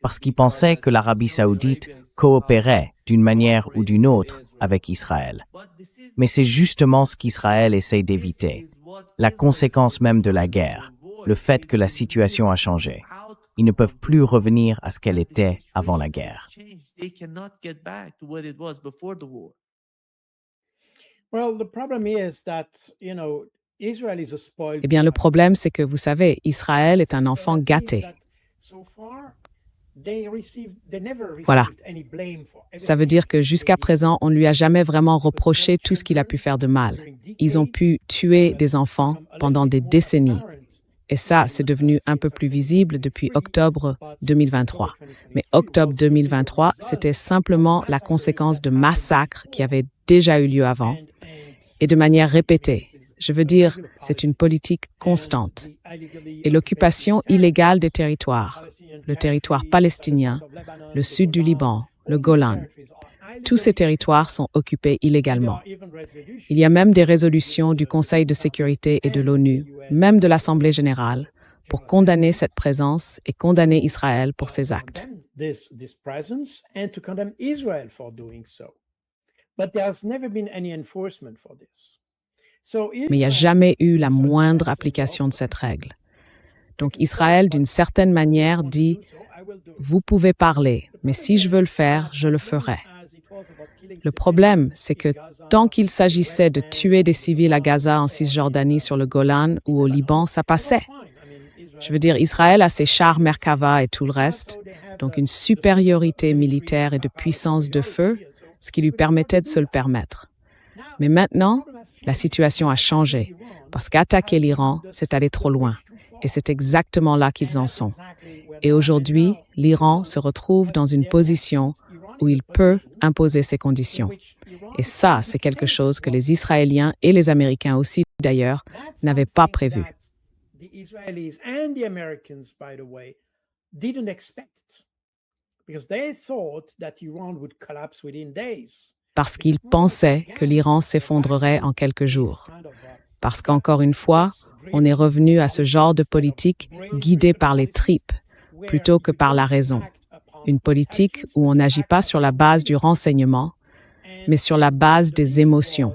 Parce qu'ils pensaient que l'Arabie saoudite coopérait d'une manière ou d'une autre avec Israël. Mais c'est justement ce qu'Israël essaye d'éviter, la conséquence même de la guerre, le fait que la situation a changé. Ils ne peuvent plus revenir à ce qu'elle était avant la guerre. They cannot get back to what it was before the war. Well, the problem is that, Israel is a spoiled Eh bien, le problème, c'est que, vous savez, Israël est un enfant gâté. Voilà. Ça veut dire que jusqu'à présent, on ne lui a jamais vraiment reproché tout ce qu'il a pu faire de mal. Ils ont pu tuer des enfants pendant des décennies. Et ça, c'est devenu un peu plus visible depuis octobre 2023. Mais octobre 2023, c'était simplement la conséquence de massacres qui avaient déjà eu lieu avant et de manière répétée. Je veux dire, c'est une politique constante. Et l'occupation illégale des territoires, le territoire palestinien, le sud du Liban, le Golan, tous ces territoires sont occupés illégalement. Il y a même des résolutions du Conseil de sécurité et de l'ONU, même de l'Assemblée générale, pour condamner cette présence et condamner Israël pour ses actes. Mais il n'y a jamais eu la moindre application de cette règle. Donc Israël, d'une certaine manière, dit « Vous pouvez parler, mais si je veux le faire, je le ferai ». Le problème, c'est que tant qu'il s'agissait de tuer des civils à Gaza, en Cisjordanie, sur le Golan ou au Liban, ça passait. Je veux dire, Israël a ses chars Merkava et tout le reste, donc une supériorité militaire et de puissance de feu, ce qui lui permettait de se le permettre. Mais maintenant, la situation a changé, parce qu'attaquer l'Iran, c'est aller trop loin. Et c'est exactement là qu'ils en sont. Et aujourd'hui, l'Iran se retrouve dans une position où il peut imposer ses conditions. Et ça, c'est quelque chose que les Israéliens et les Américains aussi, d'ailleurs, n'avaient pas prévu. Parce qu'ils pensaient que l'Iran s'effondrerait en quelques jours. Parce qu'encore une fois, on est revenu à ce genre de politique guidée par les tripes, plutôt que par la raison. Une politique où on n'agit pas sur la base du renseignement, mais sur la base des émotions.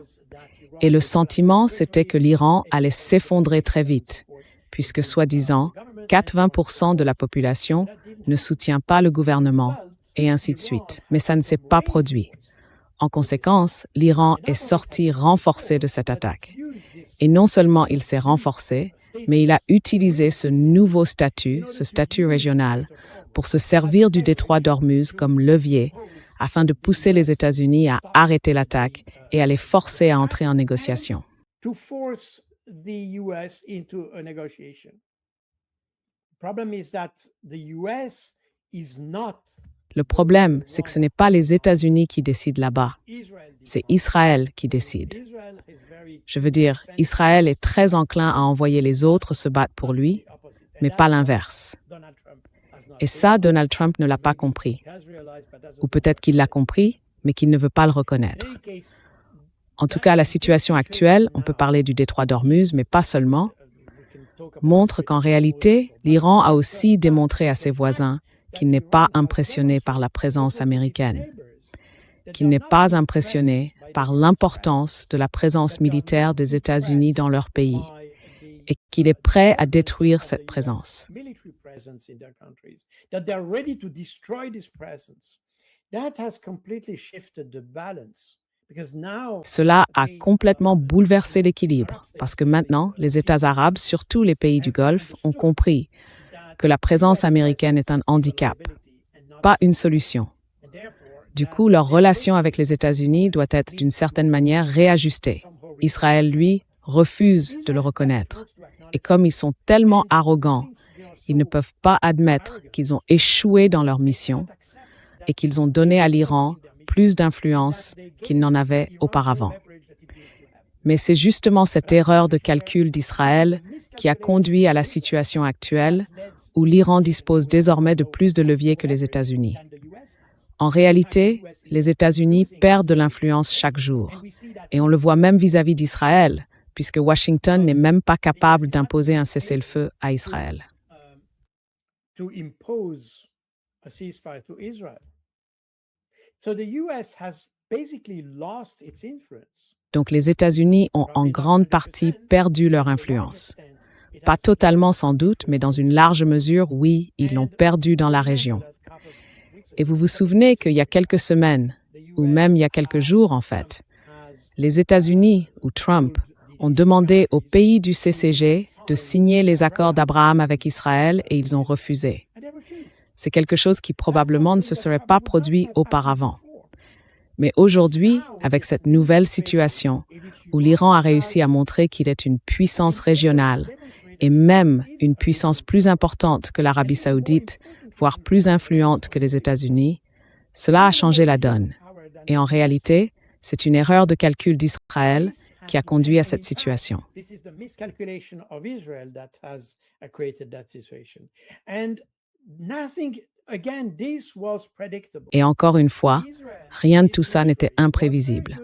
Et le sentiment, c'était que l'Iran allait s'effondrer très vite, puisque, soi-disant, 80% de la population ne soutient pas le gouvernement, et ainsi de suite. Mais ça ne s'est pas produit. En conséquence, l'Iran est sorti renforcé de cette attaque. Et non seulement il s'est renforcé, mais il a utilisé ce nouveau statut, ce statut régional, pour se servir du détroit d'Ormuz comme levier afin de pousser les États-Unis à arrêter l'attaque et à les forcer à entrer en négociation. Le problème, c'est que ce n'est pas les États-Unis qui décident là-bas, c'est Israël qui décide. Je veux dire, Israël est très enclin à envoyer les autres se battre pour lui, mais pas l'inverse. Et ça, Donald Trump ne l'a pas compris. Ou peut-être qu'il l'a compris, mais qu'il ne veut pas le reconnaître. En tout cas, la situation actuelle, on peut parler du détroit d'Ormuz, mais pas seulement, montre qu'en réalité, l'Iran a aussi démontré à ses voisins qu'il n'est pas impressionné par la présence américaine, qu'il n'est pas impressionné par l'importance de la présence militaire des États-Unis dans leur pays et qu'il est prêt à détruire cette présence. Cela a complètement bouleversé l'équilibre parce que maintenant, les États arabes, surtout les pays du Golfe, ont compris que la présence américaine est un handicap, pas une solution. Du coup, leur relation avec les États-Unis doit être d'une certaine manière réajustée. Israël, lui, refusent de le reconnaître. Et comme ils sont tellement arrogants, ils ne peuvent pas admettre qu'ils ont échoué dans leur mission et qu'ils ont donné à l'Iran plus d'influence qu'ils n'en avaient auparavant. Mais c'est justement cette erreur de calcul d'Israël qui a conduit à la situation actuelle où l'Iran dispose désormais de plus de leviers que les États-Unis. En réalité, les États-Unis perdent de l'influence chaque jour. Et on le voit même vis-à-vis d'Israël, puisque Washington n'est même pas capable d'imposer un cessez-le-feu à Israël. To impose a ceasefire to Israel. So the US has basically lost its influence. Donc les États-Unis ont en grande partie perdu leur influence. Pas totalement sans doute, mais dans une large mesure, oui, ils l'ont perdu dans la région. Et vous vous souvenez qu'il y a quelques semaines, ou même il y a quelques jours en fait, les États-Unis, ou Trump, ont demandé aux pays du CCG de signer les accords d'Abraham avec Israël et ils ont refusé. C'est quelque chose qui probablement ne se serait pas produit auparavant. Mais aujourd'hui, avec cette nouvelle situation, où l'Iran a réussi à montrer qu'il est une puissance régionale et même une puissance plus importante que l'Arabie saoudite, voire plus influente que les États-Unis, cela a changé la donne. Et en réalité, c'est une erreur de calcul d'Israël qui a conduit à cette situation. Et encore une fois, rien de tout ça n'était imprévisible.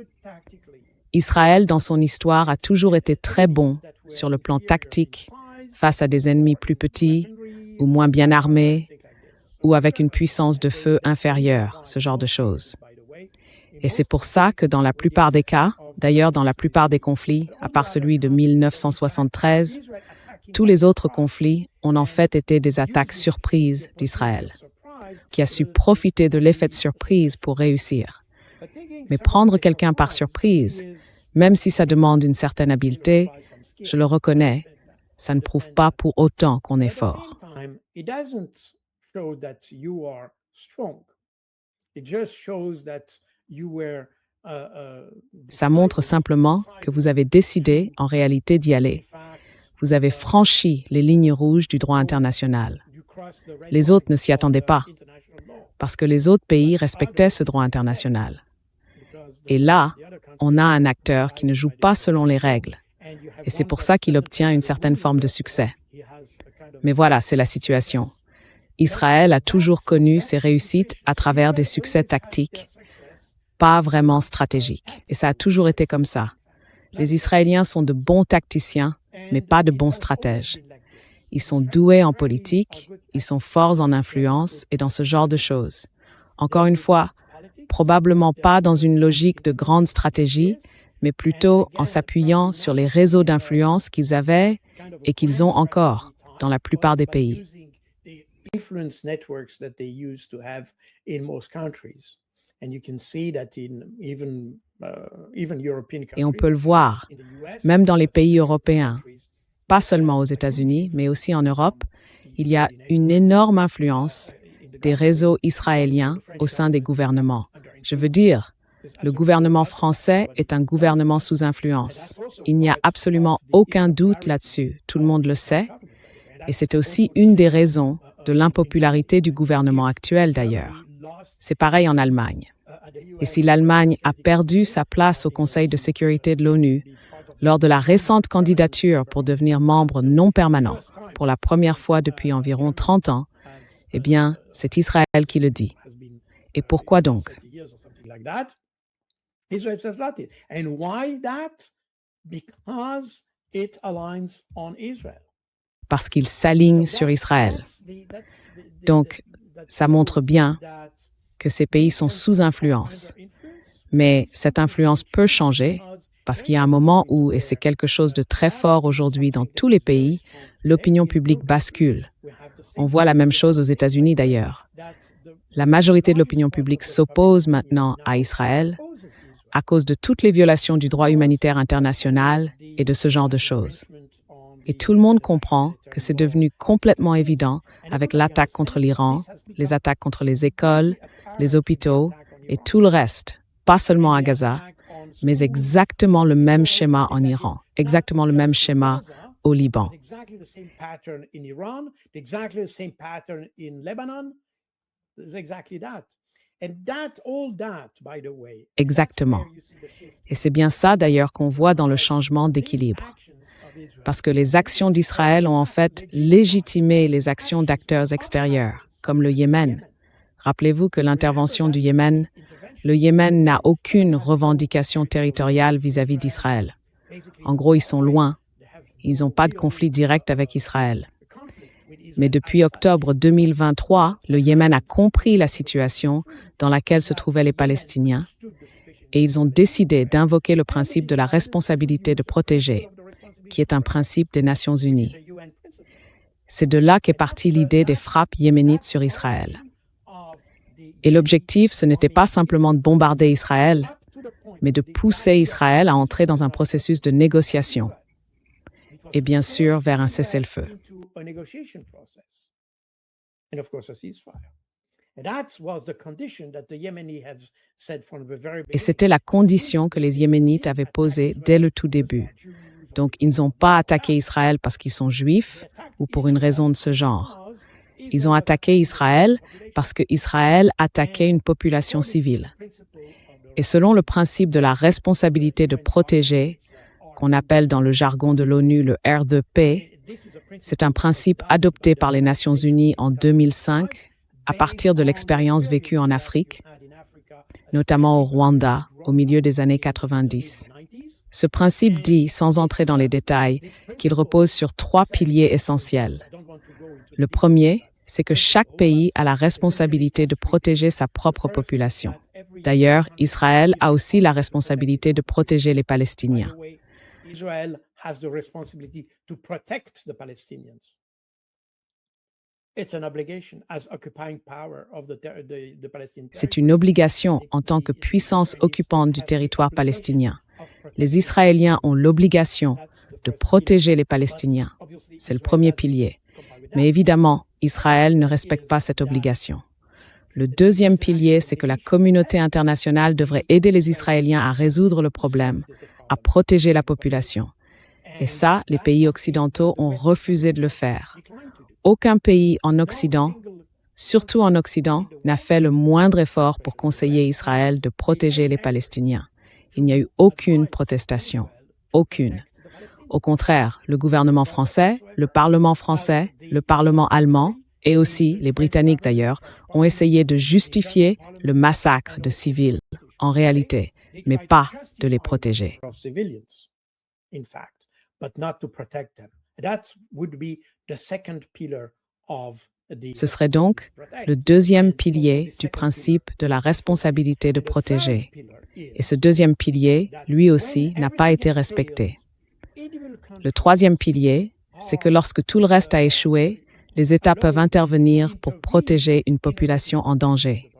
Israël, dans son histoire, a toujours été très bon sur le plan tactique, face à des ennemis plus petits ou moins bien armés, ou avec une puissance de feu inférieure, ce genre de choses. Et c'est pour ça que dans la plupart des cas, d'ailleurs dans la plupart des conflits, à part celui de 1973, tous les autres conflits ont en fait été des attaques surprises d'Israël, qui a su profiter de l'effet de surprise pour réussir. Mais prendre quelqu'un par surprise, même si ça demande une certaine habileté, je le reconnais, ça ne prouve pas pour autant qu'on est fort. Ça montre simplement que vous avez décidé en réalité d'y aller. Vous avez franchi les lignes rouges du droit international. Les autres ne s'y attendaient pas, parce que les autres pays respectaient ce droit international. Et là, on a un acteur qui ne joue pas selon les règles. Et c'est pour ça qu'il obtient une certaine forme de succès. Mais voilà, c'est la situation. Israël a toujours connu ses réussites à travers des succès tactiques, pas vraiment stratégiques. Et ça a toujours été comme ça. Les Israéliens sont de bons tacticiens, mais pas de bons stratèges. Ils sont doués en politique, ils sont forts en influence et dans ce genre de choses. Encore une fois, probablement pas dans une logique de grande stratégie, mais plutôt en s'appuyant sur les réseaux d'influence qu'ils avaient et qu'ils ont encore dans la plupart des pays. Et on peut le voir, même dans les pays européens, pas seulement aux États-Unis, mais aussi en Europe, il y a une énorme influence des réseaux israéliens au sein des gouvernements. Je veux dire, le gouvernement français est un gouvernement sous influence. Il n'y a absolument aucun doute là-dessus, tout le monde le sait, et c'est aussi une des raisons de l'impopularité du gouvernement actuel d'ailleurs. C'est pareil en Allemagne. Et si l'Allemagne a perdu sa place au Conseil de sécurité de l'ONU lors de la récente candidature pour devenir membre non permanent pour la première fois depuis environ 30 ans, eh bien, c'est Israël qui le dit. Et pourquoi donc? Parce qu'il s'aligne sur Israël. Donc, ça montre bien que ces pays sont sous influence. Mais cette influence peut changer parce qu'il y a un moment où, et c'est quelque chose de très fort aujourd'hui dans tous les pays, l'opinion publique bascule. On voit la même chose aux États-Unis d'ailleurs. La majorité de l'opinion publique s'oppose maintenant à Israël à cause de toutes les violations du droit humanitaire international et de ce genre de choses. Et tout le monde comprend que c'est devenu complètement évident avec l'attaque contre l'Iran, les attaques contre les écoles, les hôpitaux et tout le reste, pas seulement à Gaza, mais exactement le même schéma en Iran, exactement le même schéma au Liban. Exactly the same pattern in Iran, exactly the same pattern in Lebanon. It's exactly that. And all that, by the way, Exactement. Et c'est bien ça d'ailleurs qu'on voit dans le changement d'équilibre. Parce que les actions d'Israël ont en fait légitimé les actions d'acteurs extérieurs, comme le Yémen. Rappelez-vous que l'intervention du Yémen, le Yémen n'a aucune revendication territoriale vis-à-vis d'Israël. En gros, ils sont loin. Ils n'ont pas de conflit direct avec Israël. Mais depuis octobre 2023, le Yémen a compris la situation dans laquelle se trouvaient les Palestiniens et ils ont décidé d'invoquer le principe de la responsabilité de protéger, qui est un principe des Nations Unies. C'est de là qu'est partie l'idée des frappes yéménites sur Israël. Et l'objectif, ce n'était pas simplement de bombarder Israël, mais de pousser Israël à entrer dans un processus de négociation et bien sûr vers un cessez-le-feu. Et c'était la condition que les Yéménites avaient posée dès le tout début. Donc, ils n'ont pas attaqué Israël parce qu'ils sont juifs ou pour une raison de ce genre. Ils ont attaqué Israël parce qu'Israël attaquait une population civile. Et selon le principe de la responsabilité de protéger, qu'on appelle dans le jargon de l'ONU le R2P, c'est un principe adopté par les Nations Unies en 2005 à partir de l'expérience vécue en Afrique, notamment au Rwanda, au milieu des années 90. Ce principe dit, sans entrer dans les détails, qu'il repose sur 3 piliers essentiels. Le premier, c'est que chaque pays a la responsabilité de protéger sa propre population. D'ailleurs, Israël a aussi la responsabilité de protéger les Palestiniens. Israel has the responsibility to protect the Palestinians. It's an obligation as occupying power of the Palestinian. C'est une obligation en tant que puissance occupante du territoire palestinien. Les Israéliens ont l'obligation de protéger les Palestiniens. C'est le premier pilier. Mais évidemment, Israël ne respecte pas cette obligation. Le deuxième pilier, c'est que la communauté internationale devrait aider les Israéliens à résoudre le problème, à protéger la population. Et ça, les pays occidentaux ont refusé de le faire. Aucun pays en Occident, surtout en Occident, n'a fait le moindre effort pour conseiller Israël de protéger les Palestiniens. Il n'y a eu aucune protestation. Aucune. Au contraire, le gouvernement français, le Parlement français, le Parlement allemand, et aussi les Britanniques d'ailleurs, ont essayé de justifier le massacre de civils, en réalité, mais pas de les protéger. Ce serait donc le deuxième pilier du principe de la responsabilité de protéger. Et ce deuxième pilier, lui aussi, n'a pas été respecté. Le troisième pilier, c'est que lorsque tout le reste a échoué, les États peuvent intervenir pour protéger une population en danger.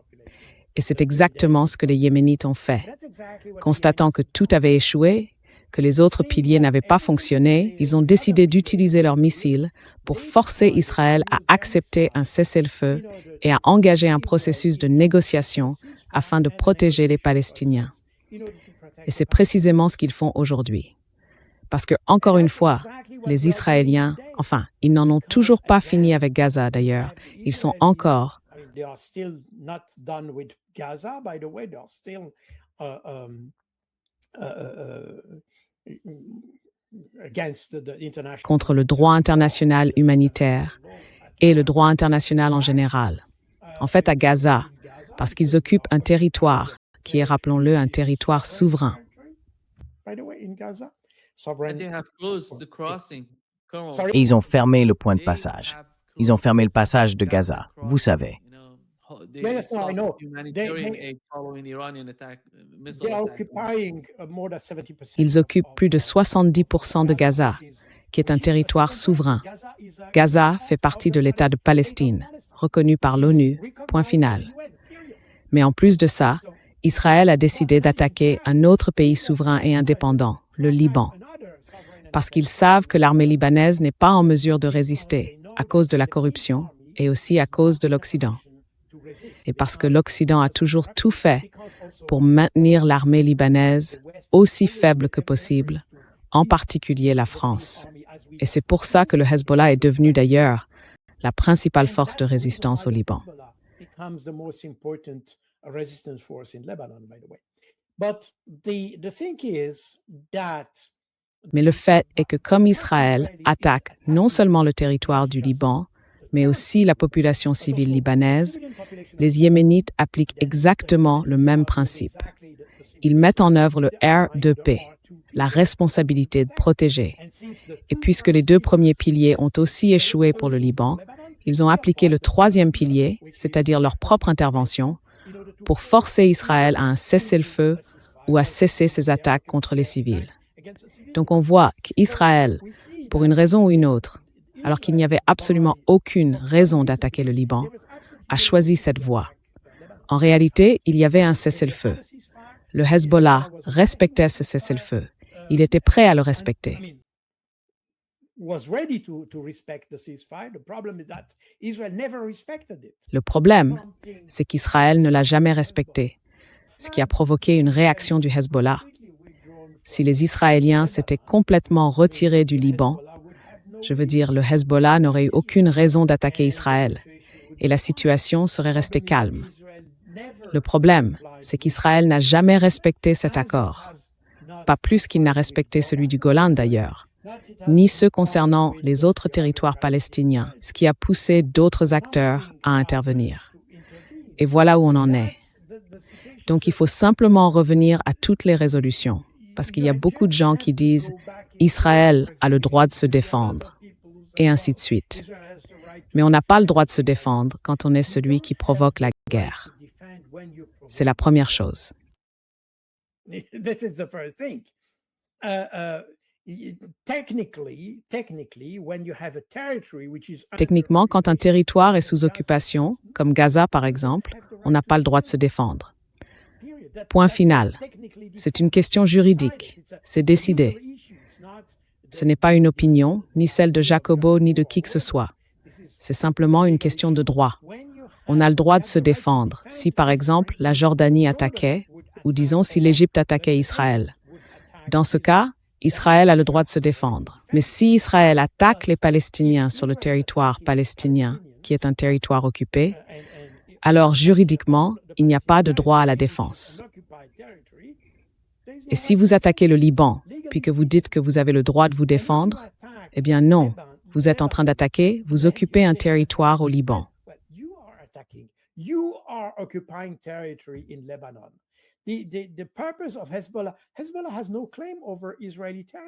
Et c'est exactement ce que les Yéménites ont fait. Constatant que tout avait échoué, que les autres piliers n'avaient pas fonctionné, ils ont décidé d'utiliser leurs missiles pour forcer Israël à accepter un cessez-le-feu et à engager un processus de négociation afin de protéger les Palestiniens. Et c'est précisément ce qu'ils font aujourd'hui. Parce que, encore une fois, les Israéliens, enfin, ils n'en ont toujours pas fini avec Gaza d'ailleurs. Ils sont encore contre le droit international humanitaire et le droit international en général. En fait, à Gaza, parce qu'ils occupent un territoire qui est, rappelons-le, un territoire souverain. Et ils ont fermé le point de passage. Ils ont fermé le passage de Gaza, vous savez. Ils occupent plus de 70% de Gaza, qui est un territoire souverain. Gaza fait partie de l'État de Palestine, reconnu par l'ONU, point final. Mais en plus de ça, Israël a décidé d'attaquer un autre pays souverain et indépendant, le Liban, parce qu'ils savent que l'armée libanaise n'est pas en mesure de résister à cause de la corruption et aussi à cause de l'Occident. et parce que l'Occident a toujours tout fait pour maintenir l'armée libanaise aussi faible que possible, en particulier la France. Et c'est pour ça que le Hezbollah est devenu d'ailleurs la principale force de résistance au Liban. Mais le fait est que comme Israël attaque non seulement le territoire du Liban, mais aussi la population civile libanaise, les Yéménites appliquent exactement le même principe. Ils mettent en œuvre le R2P, la responsabilité de protéger. Et puisque les deux premiers piliers ont aussi échoué pour le Liban, ils ont appliqué le troisième pilier, c'est-à-dire leur propre intervention, pour forcer Israël à un cessez-le-feu ou à cesser ses attaques contre les civils. Donc on voit qu'Israël, pour une raison ou une autre, alors qu'il n'y avait absolument aucune raison d'attaquer le Liban, a choisi cette voie. En réalité, il y avait un cessez-le-feu. Le Hezbollah respectait ce cessez-le-feu. Il était prêt à le respecter. Le problème, c'est qu'Israël ne l'a jamais respecté, ce qui a provoqué une réaction du Hezbollah. Si les Israéliens s'étaient complètement retirés du Liban, je veux dire, le Hezbollah n'aurait eu aucune raison d'attaquer Israël et la situation serait restée calme. Le problème, c'est qu'Israël n'a jamais respecté cet accord. Pas plus qu'il n'a respecté celui du Golan d'ailleurs, ni ceux concernant les autres territoires palestiniens, ce qui a poussé d'autres acteurs à intervenir. Et voilà où on en est. Donc il faut simplement revenir à toutes les résolutions, parce qu'il y a beaucoup de gens qui disent « Israël a le droit de se défendre », et ainsi de suite. Mais on n'a pas le droit de se défendre quand on est celui qui provoque la guerre. C'est la première chose. Techniquement, quand un territoire est sous occupation, comme Gaza par exemple, on n'a pas le droit de se défendre. Point final. C'est une question juridique. C'est décidé. Ce n'est pas une opinion, ni celle de Jacobo, ni de qui que ce soit. C'est simplement une question de droit. On a le droit de se défendre si, par exemple, la Jordanie attaquait, ou disons si l'Égypte attaquait Israël. Dans ce cas, Israël a le droit de se défendre. Mais si Israël attaque les Palestiniens sur le territoire palestinien, qui est un territoire occupé, alors juridiquement, il n'y a pas de droit à la défense. Et si vous attaquez le Liban, puis que vous dites que vous avez le droit de vous défendre, eh bien non, vous êtes en train d'attaquer, vous occupez un territoire au Liban.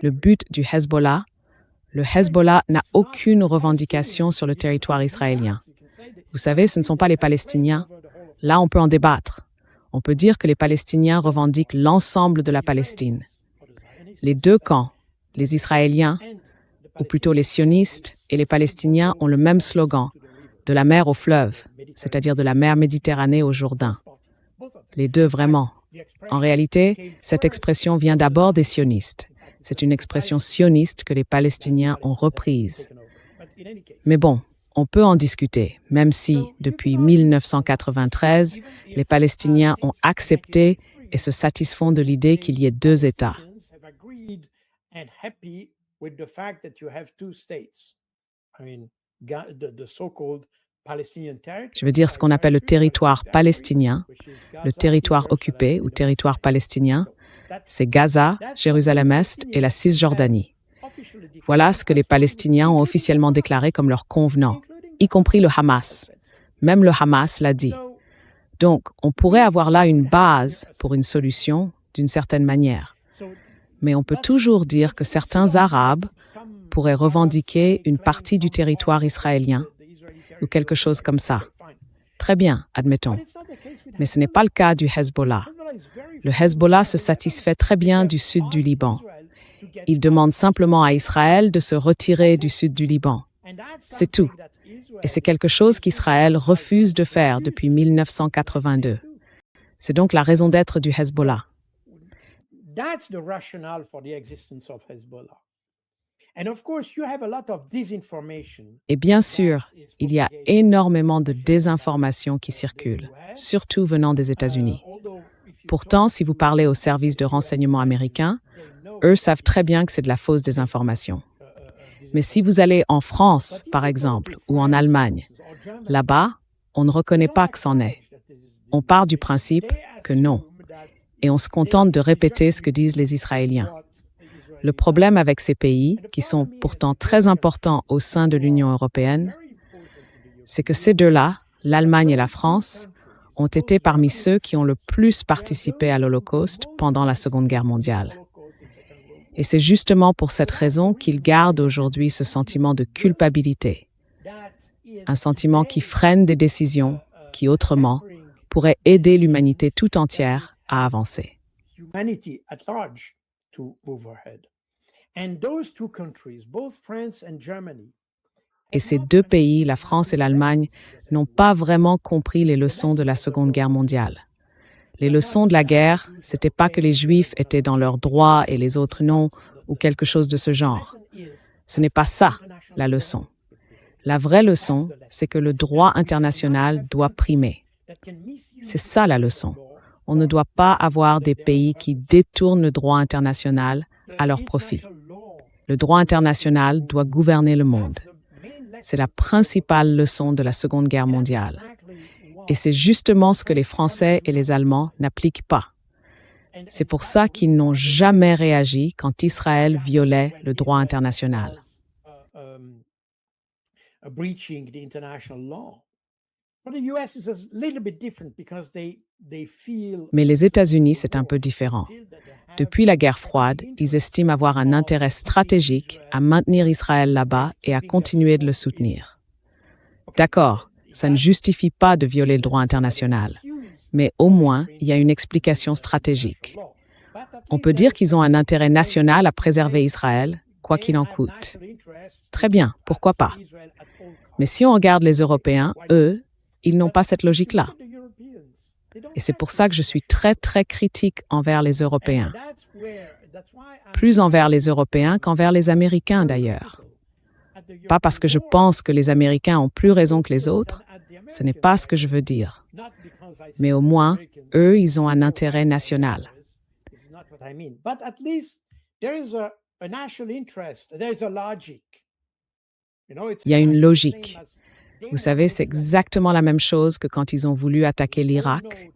Le but du Hezbollah, le Hezbollah n'a aucune revendication sur le territoire israélien. Vous savez, ce ne sont pas les Palestiniens. Là, on peut en débattre. On peut dire que les Palestiniens revendiquent l'ensemble de la Palestine. Les deux camps, les Israéliens, ou plutôt les sionistes et les Palestiniens, ont le même slogan, de la mer au fleuve, c'est-à-dire de la mer Méditerranée au Jourdain. Les deux vraiment. En réalité, cette expression vient d'abord des sionistes. C'est une expression sioniste que les Palestiniens ont reprise. Mais bon, on peut en discuter, même si, depuis 1993, les Palestiniens ont accepté et se satisfont de l'idée qu'il y ait deux États. Je veux dire ce qu'on appelle le territoire palestinien, le territoire occupé ou territoire palestinien, c'est Gaza, Jérusalem-Est et la Cisjordanie. Voilà ce que les Palestiniens ont officiellement déclaré comme leur convenant, y compris le Hamas. Même le Hamas l'a dit. Donc, on pourrait avoir là une base pour une solution d'une certaine manière. Mais on peut toujours dire que certains Arabes pourraient revendiquer une partie du territoire israélien ou quelque chose comme ça. Très bien, admettons. Mais ce n'est pas le cas du Hezbollah. Le Hezbollah se satisfait très bien du sud du Liban. Il demande simplement à Israël de se retirer du sud du Liban. C'est tout. Et c'est quelque chose qu'Israël refuse de faire depuis 1982. C'est donc la raison d'être du Hezbollah. That's the rationale for the existence of Hezbollah. Et bien sûr, il y a énormément de désinformation qui circule, surtout venant des États-Unis. Pourtant, si vous parlez aux services de renseignement américains, eux savent très bien que c'est de la fausse désinformation. Mais si vous allez en France, par exemple, ou en Allemagne, là-bas, on ne reconnaît pas que c'en est. On part du principe que non. Et on se contente de répéter ce que disent les Israéliens. Le problème avec ces pays, qui sont pourtant très importants au sein de l'Union européenne, c'est que ces deux-là, l'Allemagne et la France, ont été parmi ceux qui ont le plus participé à l'Holocauste pendant la Seconde Guerre mondiale. Et c'est justement pour cette raison qu'ils gardent aujourd'hui ce sentiment de culpabilité, un sentiment qui freine des décisions qui, autrement, pourraient aider l'humanité tout entière à avancer. Et ces deux pays, la France et l'Allemagne, n'ont pas vraiment compris les leçons de la Seconde Guerre mondiale. Les leçons de la guerre, c'était pas que les Juifs étaient dans leurs droits et les autres non, ou quelque chose de ce genre. Ce n'est pas ça, la leçon. La vraie leçon, c'est que le droit international doit primer. C'est ça la leçon. On ne doit pas avoir des pays qui détournent le droit international à leur profit. Le droit international doit gouverner le monde. C'est la principale leçon de la Seconde Guerre mondiale. Et c'est justement ce que les Français et les Allemands n'appliquent pas. C'est pour ça qu'ils n'ont jamais réagi quand Israël violait le droit international. Mais les États-Unis, c'est un peu différent. Depuis la guerre froide, ils estiment avoir un intérêt stratégique à maintenir Israël là-bas et à continuer de le soutenir. D'accord, ça ne justifie pas de violer le droit international, mais au moins, il y a une explication stratégique. On peut dire qu'ils ont un intérêt national à préserver Israël, quoi qu'il en coûte. Très bien, pourquoi pas? Mais si on regarde les Européens, eux, ils n'ont pas cette logique-là. Et c'est pour ça que je suis très, très critique envers les Européens. Plus envers les Européens qu'envers les Américains, d'ailleurs. Pas parce que je pense que les Américains ont plus raison que les autres, ce n'est pas ce que je veux dire. Mais au moins, eux, ils ont un intérêt national. Il y a une logique. Vous savez, c'est exactement la même chose que quand ils ont voulu attaquer l'Irak.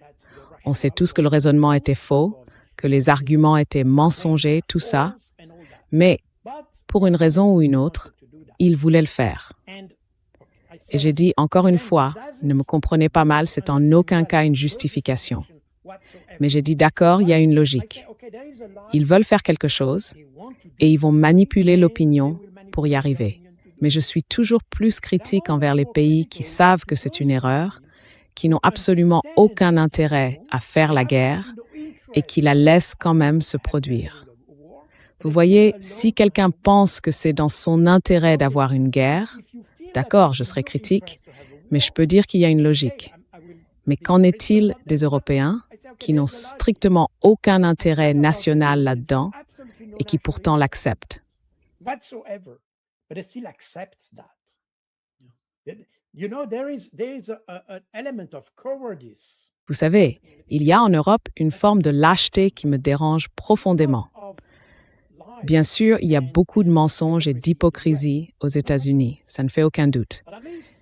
On sait tous que le raisonnement était faux, que les arguments étaient mensongers, tout ça. Mais, pour une raison ou une autre, ils voulaient le faire. Et j'ai dit, encore une fois, ne me comprenez pas mal, c'est en aucun cas une justification. Mais j'ai dit, d'accord, il y a une logique. Ils veulent faire quelque chose et ils vont manipuler l'opinion pour y arriver. Mais je suis toujours plus critique envers les pays qui savent que c'est une erreur, qui n'ont absolument aucun intérêt à faire la guerre et qui la laissent quand même se produire. Vous voyez, si quelqu'un pense que c'est dans son intérêt d'avoir une guerre, d'accord, je serai critique, mais je peux dire qu'il y a une logique. Mais qu'en est-il des Européens qui n'ont strictement aucun intérêt national là-dedans et qui pourtant l'acceptent? But they still accept that. You know, there is an element of cowardice. Vous savez, il y a en Europe une forme de lâcheté qui me dérange profondément. Bien sûr, il y a beaucoup de mensonges et d'hypocrisie aux États-Unis, ça ne fait aucun doute.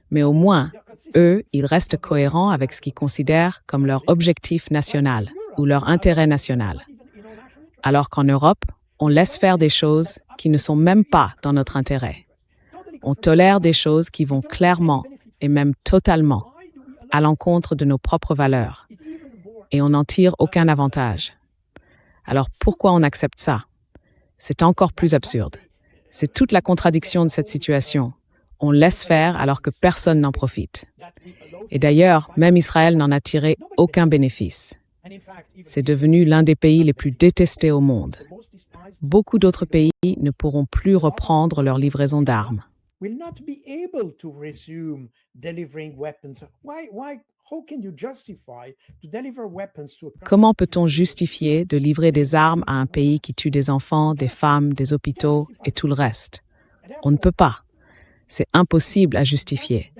Mais au moins, eux, ils restent cohérents avec ce qu'ils considèrent comme leur objectif national ou leur intérêt national. Alors qu'en Europe, on laisse faire des choses qui ne sont même pas dans notre intérêt. On tolère des choses qui vont clairement et même totalement à l'encontre de nos propres valeurs. Et on n'en tire aucun avantage. Alors pourquoi on accepte ça? C'est encore plus absurde. C'est toute la contradiction de cette situation. On laisse faire alors que personne n'en profite. Et d'ailleurs, même Israël n'en a tiré aucun bénéfice. C'est devenu l'un des pays les plus détestés au monde. Beaucoup d'autres pays ne pourront plus reprendre leur livraison d'armes. Comment peut-on justifier de livrer des armes à un pays qui tue des enfants, des femmes, des hôpitaux et tout le reste? On ne peut pas. C'est impossible à justifier.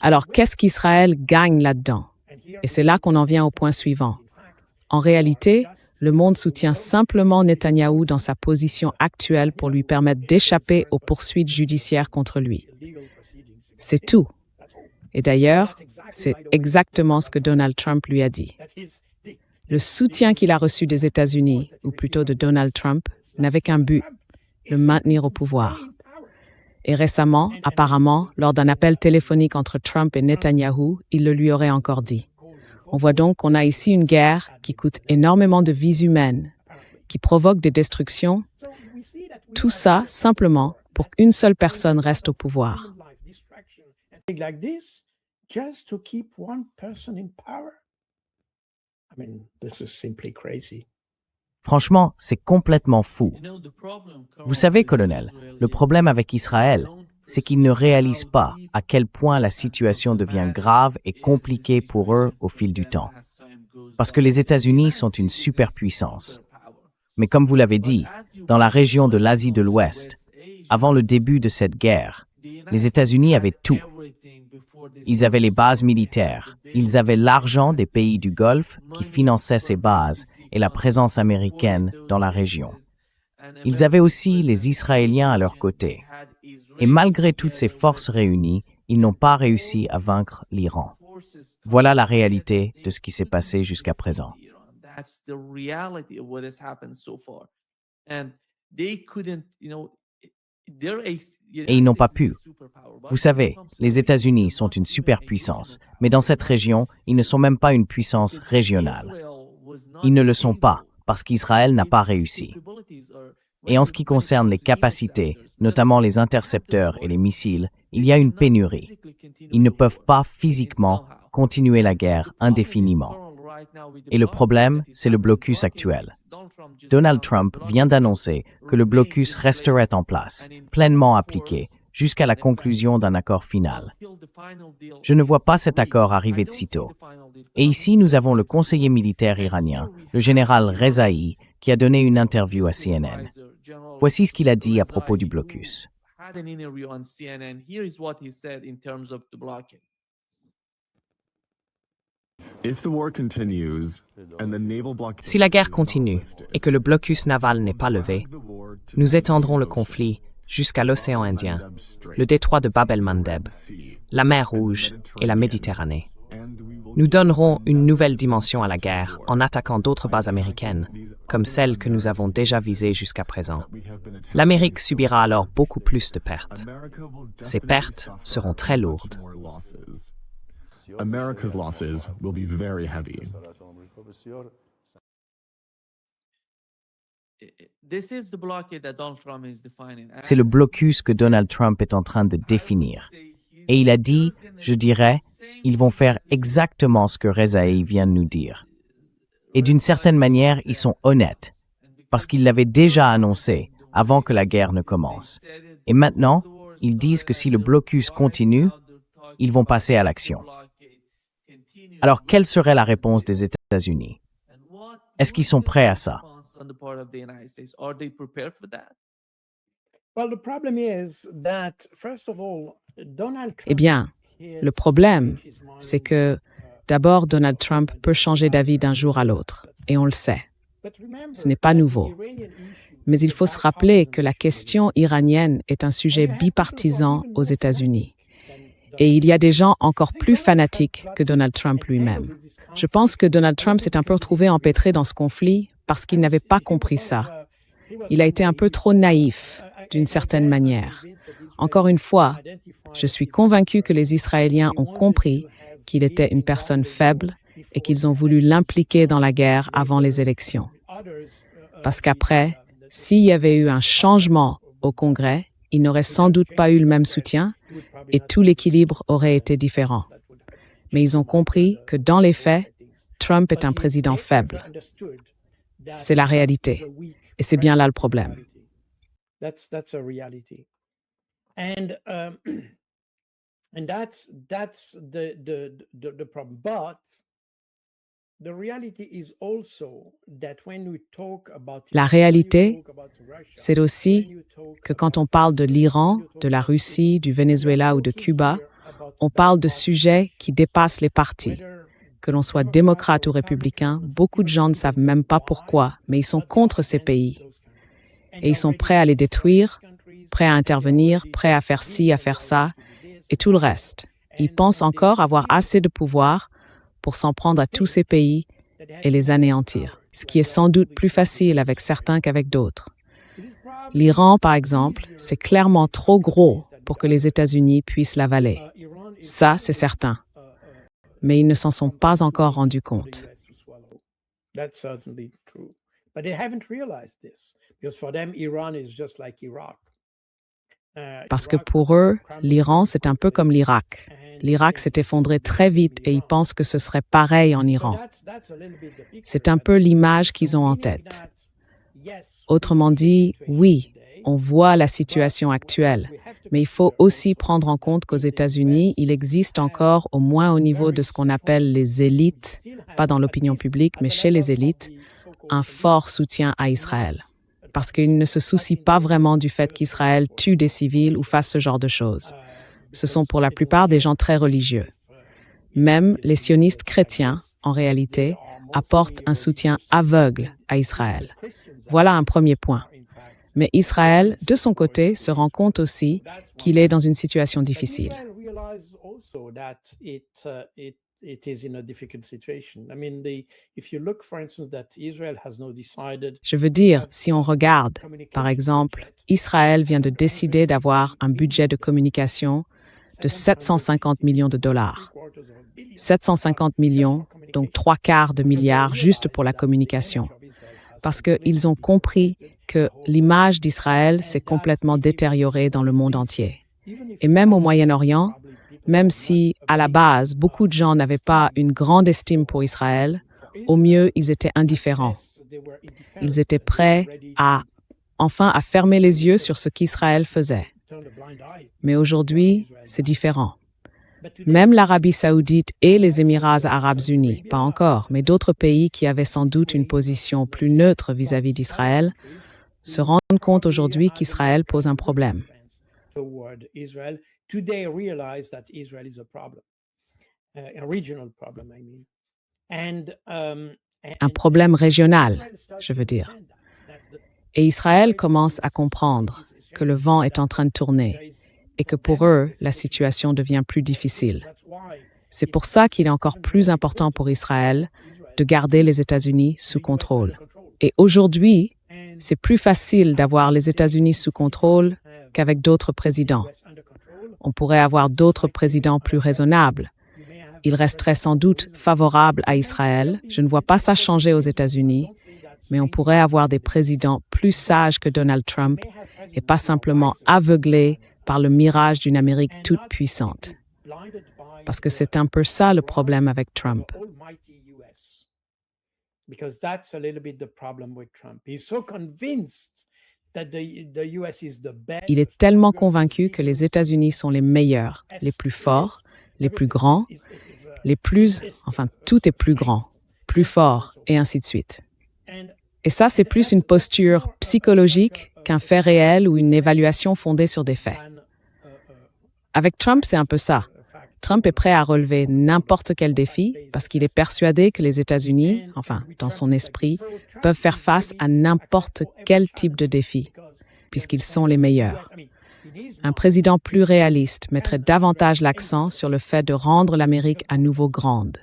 Alors, qu'est-ce qu'Israël gagne là-dedans? Et c'est là qu'on en vient au point suivant. En réalité, le monde soutient simplement Netanyahou dans sa position actuelle pour lui permettre d'échapper aux poursuites judiciaires contre lui. C'est tout. Et d'ailleurs, c'est exactement ce que Donald Trump lui a dit. Le soutien qu'il a reçu des États-Unis, ou plutôt de Donald Trump, n'avait qu'un but, le maintenir au pouvoir. Et récemment, apparemment, lors d'un appel téléphonique entre Trump et Netanyahou, il le lui aurait encore dit. On voit donc qu'on a ici une guerre qui coûte énormément de vies humaines, qui provoque des destructions, tout ça simplement pour qu'une seule personne reste au pouvoir. Franchement, c'est complètement fou. Vous savez, colonel, le problème avec Israël, c'est qu'ils ne réalisent pas à quel point la situation devient grave et compliquée pour eux au fil du temps. Parce que les États-Unis sont une superpuissance. Mais comme vous l'avez dit, dans la région de l'Asie de l'Ouest, avant le début de cette guerre, les États-Unis avaient tout. Ils avaient les bases militaires, ils avaient l'argent des pays du Golfe qui finançaient ces bases et la présence américaine dans la région. Ils avaient aussi les Israéliens à leur côté. Et malgré toutes ces forces réunies, ils n'ont pas réussi à vaincre l'Iran. Voilà la réalité de ce qui s'est passé jusqu'à présent. Et ils n'ont pas pu. Vous savez, les États-Unis sont une superpuissance, mais dans cette région, ils ne sont même pas une puissance régionale. Ils ne le sont pas, parce qu'Israël n'a pas réussi. Et en ce qui concerne les capacités, notamment les intercepteurs et les missiles, il y a une pénurie. Ils ne peuvent pas physiquement continuer la guerre indéfiniment. Et le problème, c'est le blocus actuel. Donald Trump vient d'annoncer que le blocus resterait en place, pleinement appliqué, jusqu'à la conclusion d'un accord final. Je ne vois pas cet accord arriver de sitôt. Et ici, nous avons le conseiller militaire iranien, le général Rezaei, qui a donné une interview à CNN. Voici ce qu'il a dit à propos du blocus. Si la guerre continue et que le blocus naval n'est pas levé, nous étendrons le conflit jusqu'à l'océan Indien, le détroit de Bab el-Mandeb, la mer Rouge et la Méditerranée. Nous donnerons une nouvelle dimension à la guerre en attaquant d'autres bases américaines, comme celles que nous avons déjà visées jusqu'à présent. L'Amérique subira alors beaucoup plus de pertes. Ces pertes seront très lourdes. America's losses will be very heavy. C'est le blocus que Donald Trump est en train de définir. Et il a dit, je dirais, ils vont faire exactement ce que Rezaei vient de nous dire. Et d'une certaine manière, ils sont honnêtes, parce qu'ils l'avaient déjà annoncé avant que la guerre ne commence. Et maintenant, ils disent que si le blocus continue, ils vont passer à l'action. Alors, quelle serait la réponse des États-Unis? Est-ce qu'ils sont prêts à ça? Eh bien, le problème, c'est que d'abord, Donald Trump peut changer d'avis d'un jour à l'autre, et on le sait. Ce n'est pas nouveau. Mais il faut se rappeler que la question iranienne est un sujet bipartisan aux États-Unis. Et il y a des gens encore plus fanatiques que Donald Trump lui-même. Je pense que Donald Trump s'est un peu retrouvé empêtré dans ce conflit parce qu'il n'avait pas compris ça. Il a été un peu trop naïf, d'une certaine manière. Encore une fois, je suis convaincu que les Israéliens ont compris qu'il était une personne faible et qu'ils ont voulu l'impliquer dans la guerre avant les élections. Parce qu'après, s'il y avait eu un changement au Congrès, il n'aurait sans doute pas eu le même soutien et tout l'équilibre aurait été différent. Mais ils ont compris que dans les faits, Trump est un président faible. C'est la réalité. Et c'est bien là le problème. And that's the problem. La réalité, c'est aussi que quand on parle de l'Iran, de la Russie, du Venezuela ou de Cuba, on parle de sujets qui dépassent les partis. Que l'on soit démocrate ou républicain, beaucoup de gens ne savent même pas pourquoi, mais ils sont contre ces pays. Et ils sont prêts à les détruire, prêts à intervenir, prêts à faire ci, à faire ça, et tout le reste. Ils pensent encore avoir assez de pouvoir pour s'en prendre à tous ces pays et les anéantir, ce qui est sans doute plus facile avec certains qu'avec d'autres. L'Iran, par exemple, c'est clairement trop gros pour que les États-Unis puissent l'avaler. Ça, c'est certain. Mais ils ne s'en sont pas encore rendus compte. Parce que pour eux, l'Iran, c'est un peu comme l'Irak. L'Irak s'est effondré très vite et ils pensent que ce serait pareil en Iran. C'est un peu l'image qu'ils ont en tête. Autrement dit, oui, on voit la situation actuelle, mais il faut aussi prendre en compte qu'aux États-Unis, il existe encore, au moins au niveau de ce qu'on appelle les élites, pas dans l'opinion publique, mais chez les élites, un fort soutien à Israël. Parce qu'ils ne se soucient pas vraiment du fait qu'Israël tue des civils ou fasse ce genre de choses. Ce sont pour la plupart des gens très religieux. Même les sionistes chrétiens, en réalité, apportent un soutien aveugle à Israël. Voilà un premier point. Mais Israël, de son côté, se rend compte aussi qu'il est dans une situation difficile. Je veux dire, si on regarde, par exemple, Israël vient de décider d'avoir un budget de communication de 750 millions de dollars. 750 millions, donc 3/4 de milliard juste pour la communication. Parce qu'ils ont compris que l'image d'Israël s'est complètement détériorée dans le monde entier. Et même au Moyen-Orient, même si, à la base, beaucoup de gens n'avaient pas une grande estime pour Israël, au mieux, ils étaient indifférents. Ils étaient prêts à fermer les yeux sur ce qu'Israël faisait. Mais aujourd'hui, c'est différent. Même l'Arabie saoudite et les Émirats arabes unis, pas encore, mais d'autres pays qui avaient sans doute une position plus neutre vis-à-vis d'Israël, se rendent compte aujourd'hui qu'Israël pose un problème. Un problème régional, je veux dire. Et Israël commence à comprendre que le vent est en train de tourner et que pour eux, la situation devient plus difficile. C'est pour ça qu'il est encore plus important pour Israël de garder les États-Unis sous contrôle. Et aujourd'hui, c'est plus facile d'avoir les États-Unis sous contrôle qu'avec d'autres présidents. On pourrait avoir d'autres présidents plus raisonnables. Ils resteraient sans doute favorables à Israël. Je ne vois pas ça changer aux États-Unis, mais on pourrait avoir des présidents plus sages que Donald Trump et pas simplement aveuglés par le mirage d'une Amérique toute puissante. Parce que c'est un peu ça le problème avec Trump. Il est tellement convaincu que les États-Unis sont les meilleurs, les plus forts, les plus grands, tout est plus grand, plus fort, et ainsi de suite. Et ça, c'est plus une posture psychologique qu'un fait réel ou une évaluation fondée sur des faits. Avec Trump, c'est un peu ça. Trump est prêt à relever n'importe quel défi parce qu'il est persuadé que les États-Unis, dans son esprit, peuvent faire face à n'importe quel type de défi, puisqu'ils sont les meilleurs. Un président plus réaliste mettrait davantage l'accent sur le fait de rendre l'Amérique à nouveau grande.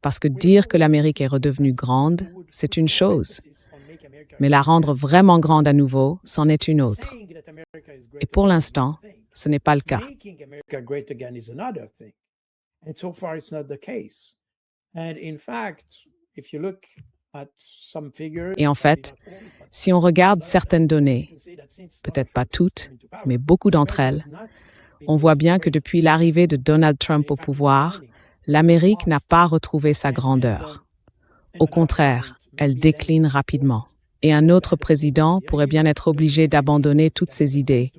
Parce que dire que l'Amérique est redevenue grande, c'est une chose. Mais la rendre vraiment grande à nouveau, c'en est une autre. Et pour l'instant, ce n'est pas le cas. Et en fait, si on regarde certaines données, peut-être pas toutes, mais beaucoup d'entre elles, on voit bien que depuis l'arrivée de Donald Trump au pouvoir, l'Amérique n'a pas retrouvé sa grandeur. Au contraire, elle décline rapidement. Et un autre président pourrait bien être obligé d'abandonner toutes ses idées,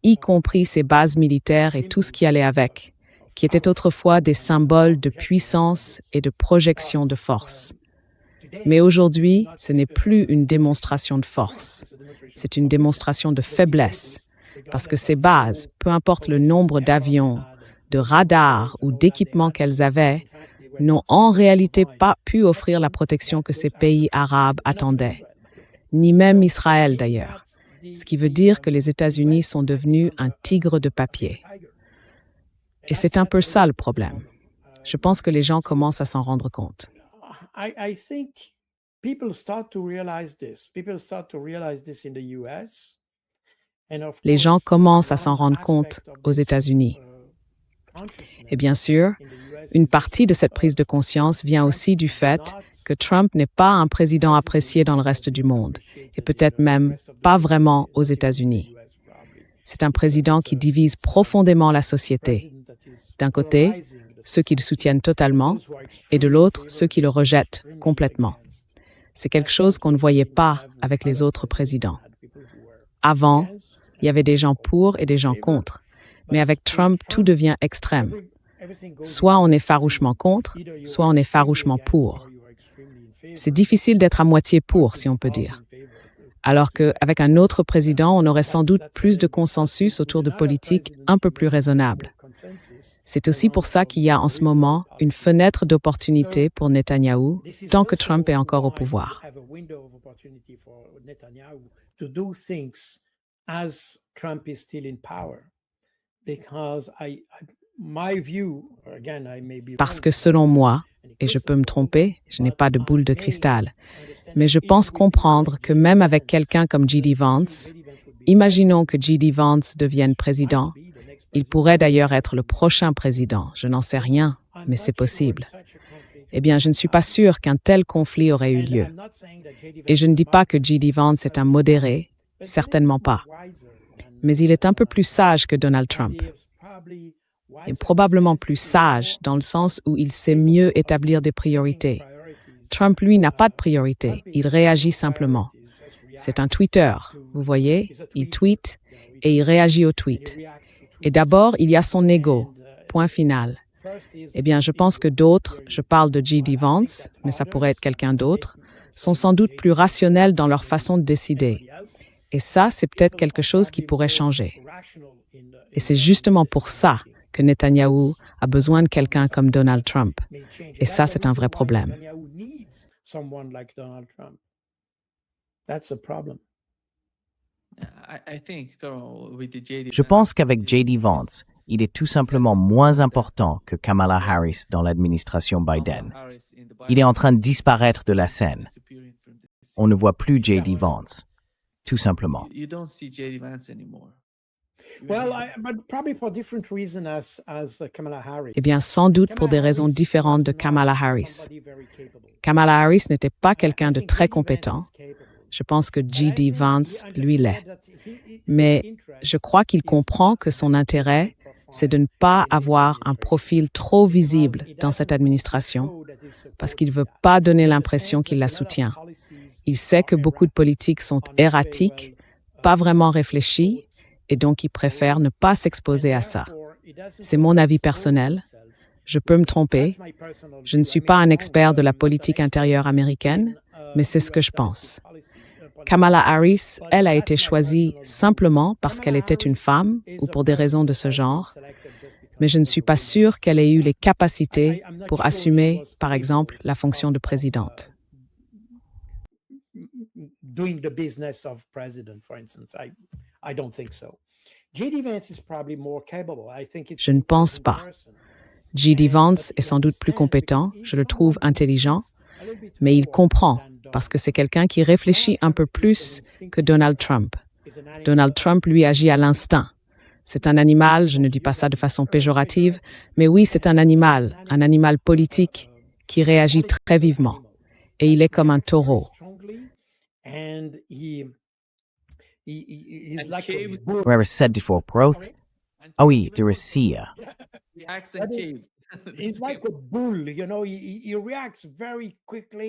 y compris ses bases militaires et tout ce qui allait avec, qui étaient autrefois des symboles de puissance et de projection de force. Mais aujourd'hui, ce n'est plus une démonstration de force, c'est une démonstration de faiblesse, parce que ces bases, peu importe le nombre d'avions, de radars ou d'équipements qu'elles avaient, n'ont en réalité pas pu offrir la protection que ces pays arabes attendaient, ni même Israël d'ailleurs, ce qui veut dire que les États-Unis sont devenus un tigre de papier. Et c'est un peu ça le problème. Je pense que les gens commencent à s'en rendre compte. I think people start to realize this. People start to realize this in the US. Les gens commencent à s'en rendre compte aux États-Unis. Et bien sûr, une partie de cette prise de conscience vient aussi du fait que Trump n'est pas un président apprécié dans le reste du monde, et peut-être même pas vraiment aux États-Unis. C'est un président qui divise profondément la société. D'un côté, ceux qui le soutiennent totalement, et de l'autre, ceux qui le rejettent complètement. C'est quelque chose qu'on ne voyait pas avec les autres présidents. Avant, il y avait des gens pour et des gens contre. Mais avec Trump, tout devient extrême. Soit on est farouchement contre, soit on est farouchement pour. C'est difficile d'être à moitié pour, si on peut dire. Alors qu'avec un autre président, on aurait sans doute plus de consensus autour de politiques un peu plus raisonnables. C'est aussi pour ça qu'il y a en ce moment une fenêtre d'opportunité pour Netanyahou tant que Trump est encore au pouvoir. Parce que selon moi, et je peux me tromper, je n'ai pas de boule de cristal, mais je pense comprendre que même avec quelqu'un comme J.D. Vance, imaginons que J.D. Vance devienne président, il pourrait d'ailleurs être le prochain président, je n'en sais rien, mais c'est possible. Eh bien, je ne suis pas sûr qu'un tel conflit aurait eu lieu. Et je ne dis pas que J.D. Vance est un modéré, certainement pas. Mais il est un peu plus sage que Donald Trump. Et probablement plus sage dans le sens où il sait mieux établir des priorités. Trump, lui, n'a pas de priorité, il réagit simplement. C'est un tweeteur, vous voyez, il tweet et il réagit au tweet. Et d'abord, il y a son ego, point final. Eh bien, je pense que d'autres, je parle de J.D. Vance, mais ça pourrait être quelqu'un d'autre, sont sans doute plus rationnels dans leur façon de décider. Et ça, c'est peut-être quelque chose qui pourrait changer. Et c'est justement pour ça que Netanyahou a besoin de quelqu'un comme Donald Trump. Et ça, c'est un vrai problème. Je pense qu'avec J.D. Vance, il est tout simplement moins important que Kamala Harris dans l'administration Biden. Il est en train de disparaître de la scène. On ne voit plus J.D. Vance, tout simplement. Eh bien, sans doute pour des raisons différentes de Kamala Harris. Kamala Harris n'était pas quelqu'un de très compétent. Je pense que J.D. Vance, lui, l'est. Mais je crois qu'il comprend que son intérêt, c'est de ne pas avoir un profil trop visible dans cette administration, parce qu'il ne veut pas donner l'impression qu'il la soutient. Il sait que beaucoup de politiques sont erratiques, pas vraiment réfléchies, et donc il préfère ne pas s'exposer à ça. C'est mon avis personnel. Je peux me tromper. Je ne suis pas un expert de la politique intérieure américaine, mais c'est ce que je pense. Kamala Harris, elle a été choisie simplement parce qu'elle était une femme ou pour des raisons de ce genre, mais je ne suis pas sûre qu'elle ait eu les capacités pour assumer, par exemple, la fonction de présidente. Je ne pense pas. J.D. Vance est sans doute plus compétent, je le trouve intelligent, mais il comprend, parce que c'est quelqu'un qui réfléchit un peu plus que Donald Trump. Donald Trump, lui, agit à l'instinct. C'est un animal, je ne dis pas ça de façon péjorative, mais oui, c'est un animal politique qui réagit très vivement. Et il est comme un taureau. Where is said for growth? Ah oui, de Russia.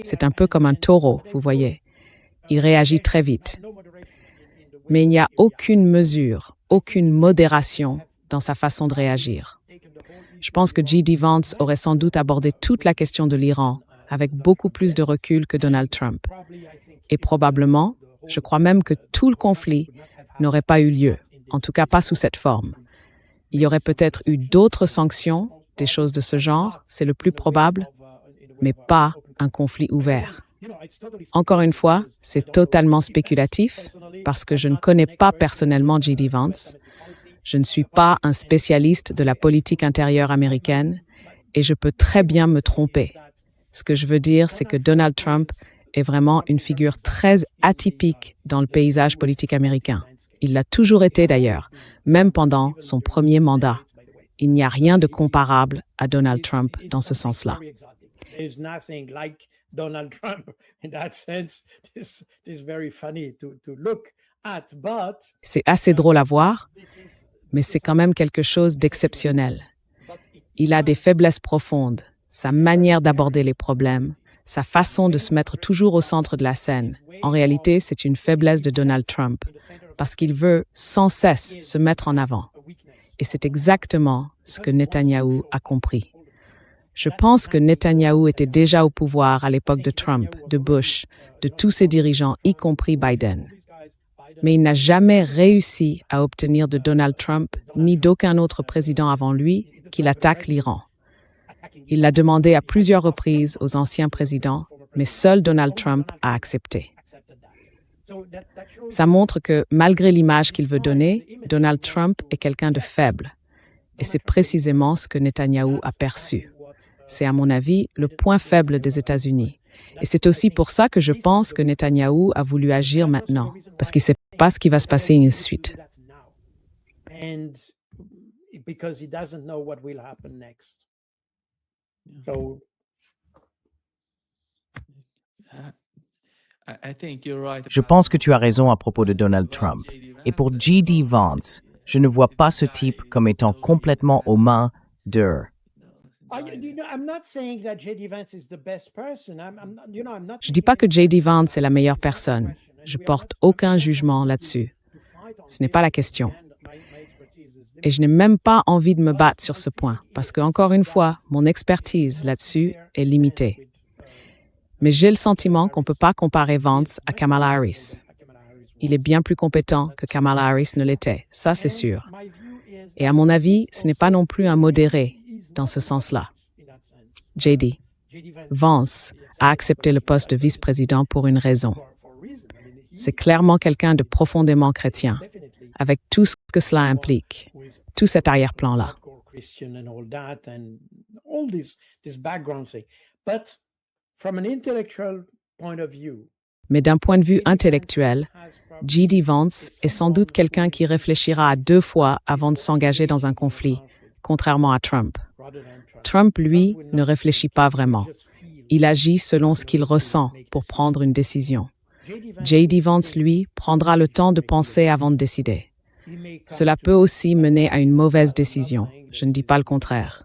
C'est un peu comme un taureau, vous voyez. Il réagit très vite. Mais il n'y a aucune mesure, aucune modération dans sa façon de réagir. Je pense que J.D. Vance aurait sans doute abordé toute la question de l'Iran avec beaucoup plus de recul que Donald Trump. Et probablement, je crois même que tout le conflit n'aurait pas eu lieu, en tout cas pas sous cette forme. Il y aurait peut-être eu d'autres sanctions, des choses de ce genre, c'est le plus probable, mais pas un conflit ouvert. Encore une fois, c'est totalement spéculatif parce que je ne connais pas personnellement J.D. Vance. Je ne suis pas un spécialiste de la politique intérieure américaine et je peux très bien me tromper. Ce que je veux dire, c'est que Donald Trump est vraiment une figure très atypique dans le paysage politique américain. Il l'a toujours été d'ailleurs, même pendant son premier mandat. Il n'y a rien de comparable à Donald Trump dans ce sens-là. Donald Trump in that sense is very funny to look at, but c'est assez drôle à voir, mais c'est quand même quelque chose d'exceptionnel. Il a des faiblesses profondes, sa manière d'aborder les problèmes, sa façon de se mettre toujours au centre de la scène. En réalité, c'est une faiblesse de Donald Trump, parce qu'il veut sans cesse se mettre en avant. Et c'est exactement ce que Netanyahou a compris. Je pense que Netanyahou était déjà au pouvoir à l'époque de Trump, de Bush, de tous ses dirigeants, y compris Biden. Mais il n'a jamais réussi à obtenir de Donald Trump, ni d'aucun autre président avant lui, qu'il attaque l'Iran. Il l'a demandé à plusieurs reprises aux anciens présidents, mais seul Donald Trump a accepté. Ça montre que, malgré l'image qu'il veut donner, Donald Trump est quelqu'un de faible. Et c'est précisément ce que Netanyahou a perçu. C'est, à mon avis, le point faible des États-Unis. Et c'est aussi pour ça que je pense que Netanyahou a voulu agir maintenant, parce qu'il ne sait pas ce qui va se passer ensuite. Je pense que tu as raison à propos de Donald Trump. Et pour J.D. Vance, je ne vois pas ce type comme étant complètement aux mains de... Je ne dis pas que J.D. Vance est la meilleure personne. Je porte aucun jugement là-dessus. Ce n'est pas la question. Et je n'ai même pas envie de me battre sur ce point, parce que, encore une fois, mon expertise là-dessus est limitée. Mais j'ai le sentiment qu'on ne peut pas comparer Vance à Kamala Harris. Il est bien plus compétent que Kamala Harris ne l'était, ça c'est sûr. Et à mon avis, ce n'est pas non plus un modéré dans ce sens-là. J.D. Vance a accepté le poste de vice-président pour une raison. C'est clairement quelqu'un de profondément chrétien, avec tout ce que cela implique, tout cet arrière-plan-là. Mais d'un point de vue intellectuel, J.D. Vance est sans doute quelqu'un qui réfléchira à 2 fois avant de s'engager dans un conflit, contrairement à Trump. Trump, lui, ne réfléchit pas vraiment. Il agit selon ce qu'il ressent pour prendre une décision. J.D. Vance, lui, prendra le temps de penser avant de décider. Cela peut aussi mener à une mauvaise décision. Je ne dis pas le contraire.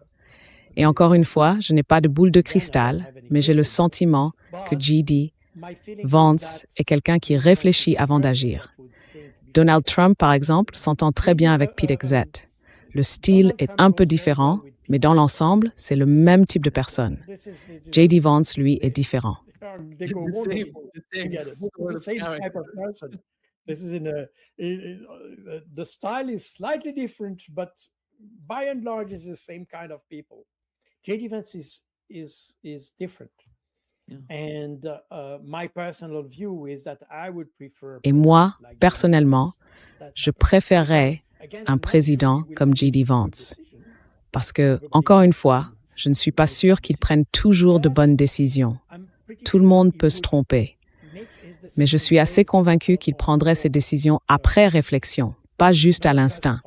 Et encore une fois, je n'ai pas de boule de cristal, mais j'ai le sentiment que J.D. Vance est quelqu'un qui réfléchit avant d'agir. Donald Trump, par exemple, s'entend très bien avec Pete Hegseth. Le style est un peu différent, mais dans l'ensemble, c'est le même type de personne. J.D. Vance, lui, est différent. The style is slightly different, but by and large, it's the same kind of people. J.D. Vance is different. And my personal view is that I would prefer. Et moi, personnellement, je préférerais un président comme J.D. Vance. Parce que, encore une fois, je ne suis pas sûr qu'il prenne toujours de bonnes décisions. Tout le monde peut se tromper. Mais je suis assez convaincu qu'il prendrait ses décisions après réflexion, pas juste à l'instinct.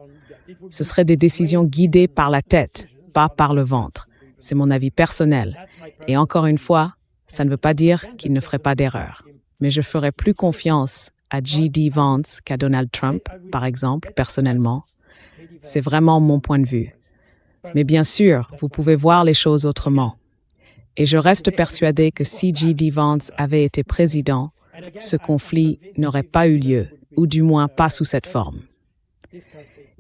Ce seraient des décisions guidées par la tête, pas par le ventre. C'est mon avis personnel. Et encore une fois, ça ne veut pas dire qu'il ne ferait pas d'erreur. Mais je ferais plus confiance à J.D. Vance qu'à Donald Trump, par exemple, personnellement. C'est vraiment mon point de vue. Mais bien sûr, vous pouvez voir les choses autrement. Et je reste persuadée que si J.D. Vance avait été président, ce conflit n'aurait pas eu lieu, ou du moins pas sous cette forme.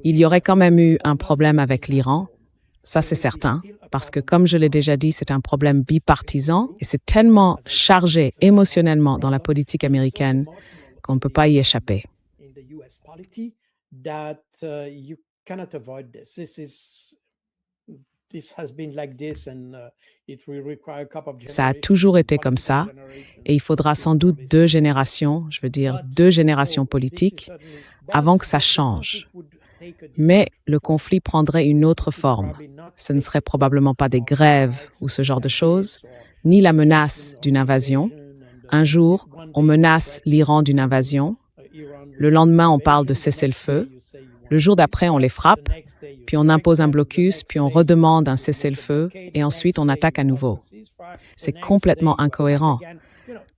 Il y aurait quand même eu un problème avec l'Iran, ça c'est certain, parce que comme je l'ai déjà dit, c'est un problème bipartisan et c'est tellement chargé émotionnellement dans la politique américaine qu'on ne peut pas y échapper. Ça a toujours été comme ça, et il faudra sans doute 2 générations, je veux dire 2 générations politiques, avant que ça change. Mais le conflit prendrait une autre forme. Ce ne serait probablement pas des grèves ou ce genre de choses, ni la menace d'une invasion. Un jour, on menace l'Iran d'une invasion. Le lendemain, on parle de cessez-le-feu. Le jour d'après, on les frappe, puis on impose un blocus, puis on redemande un cessez-le-feu, et ensuite on attaque à nouveau. C'est complètement incohérent.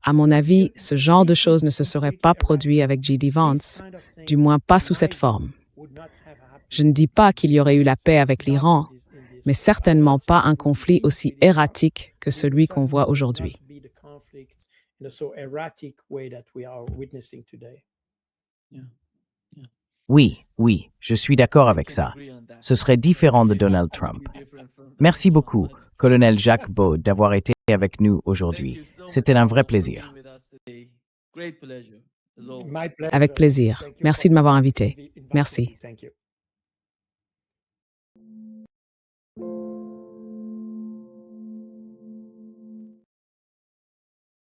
À mon avis, ce genre de choses ne se serait pas produit avec J.D. Vance, du moins pas sous cette forme. Je ne dis pas qu'il y aurait eu la paix avec l'Iran, mais certainement pas un conflit aussi erratique que celui qu'on voit aujourd'hui. Oui, oui, je suis d'accord avec ça. Ce serait différent de Donald Trump. Merci beaucoup, colonel Jacques Baud, d'avoir été avec nous aujourd'hui. C'était un vrai plaisir. Avec plaisir. Merci de m'avoir invité. Merci.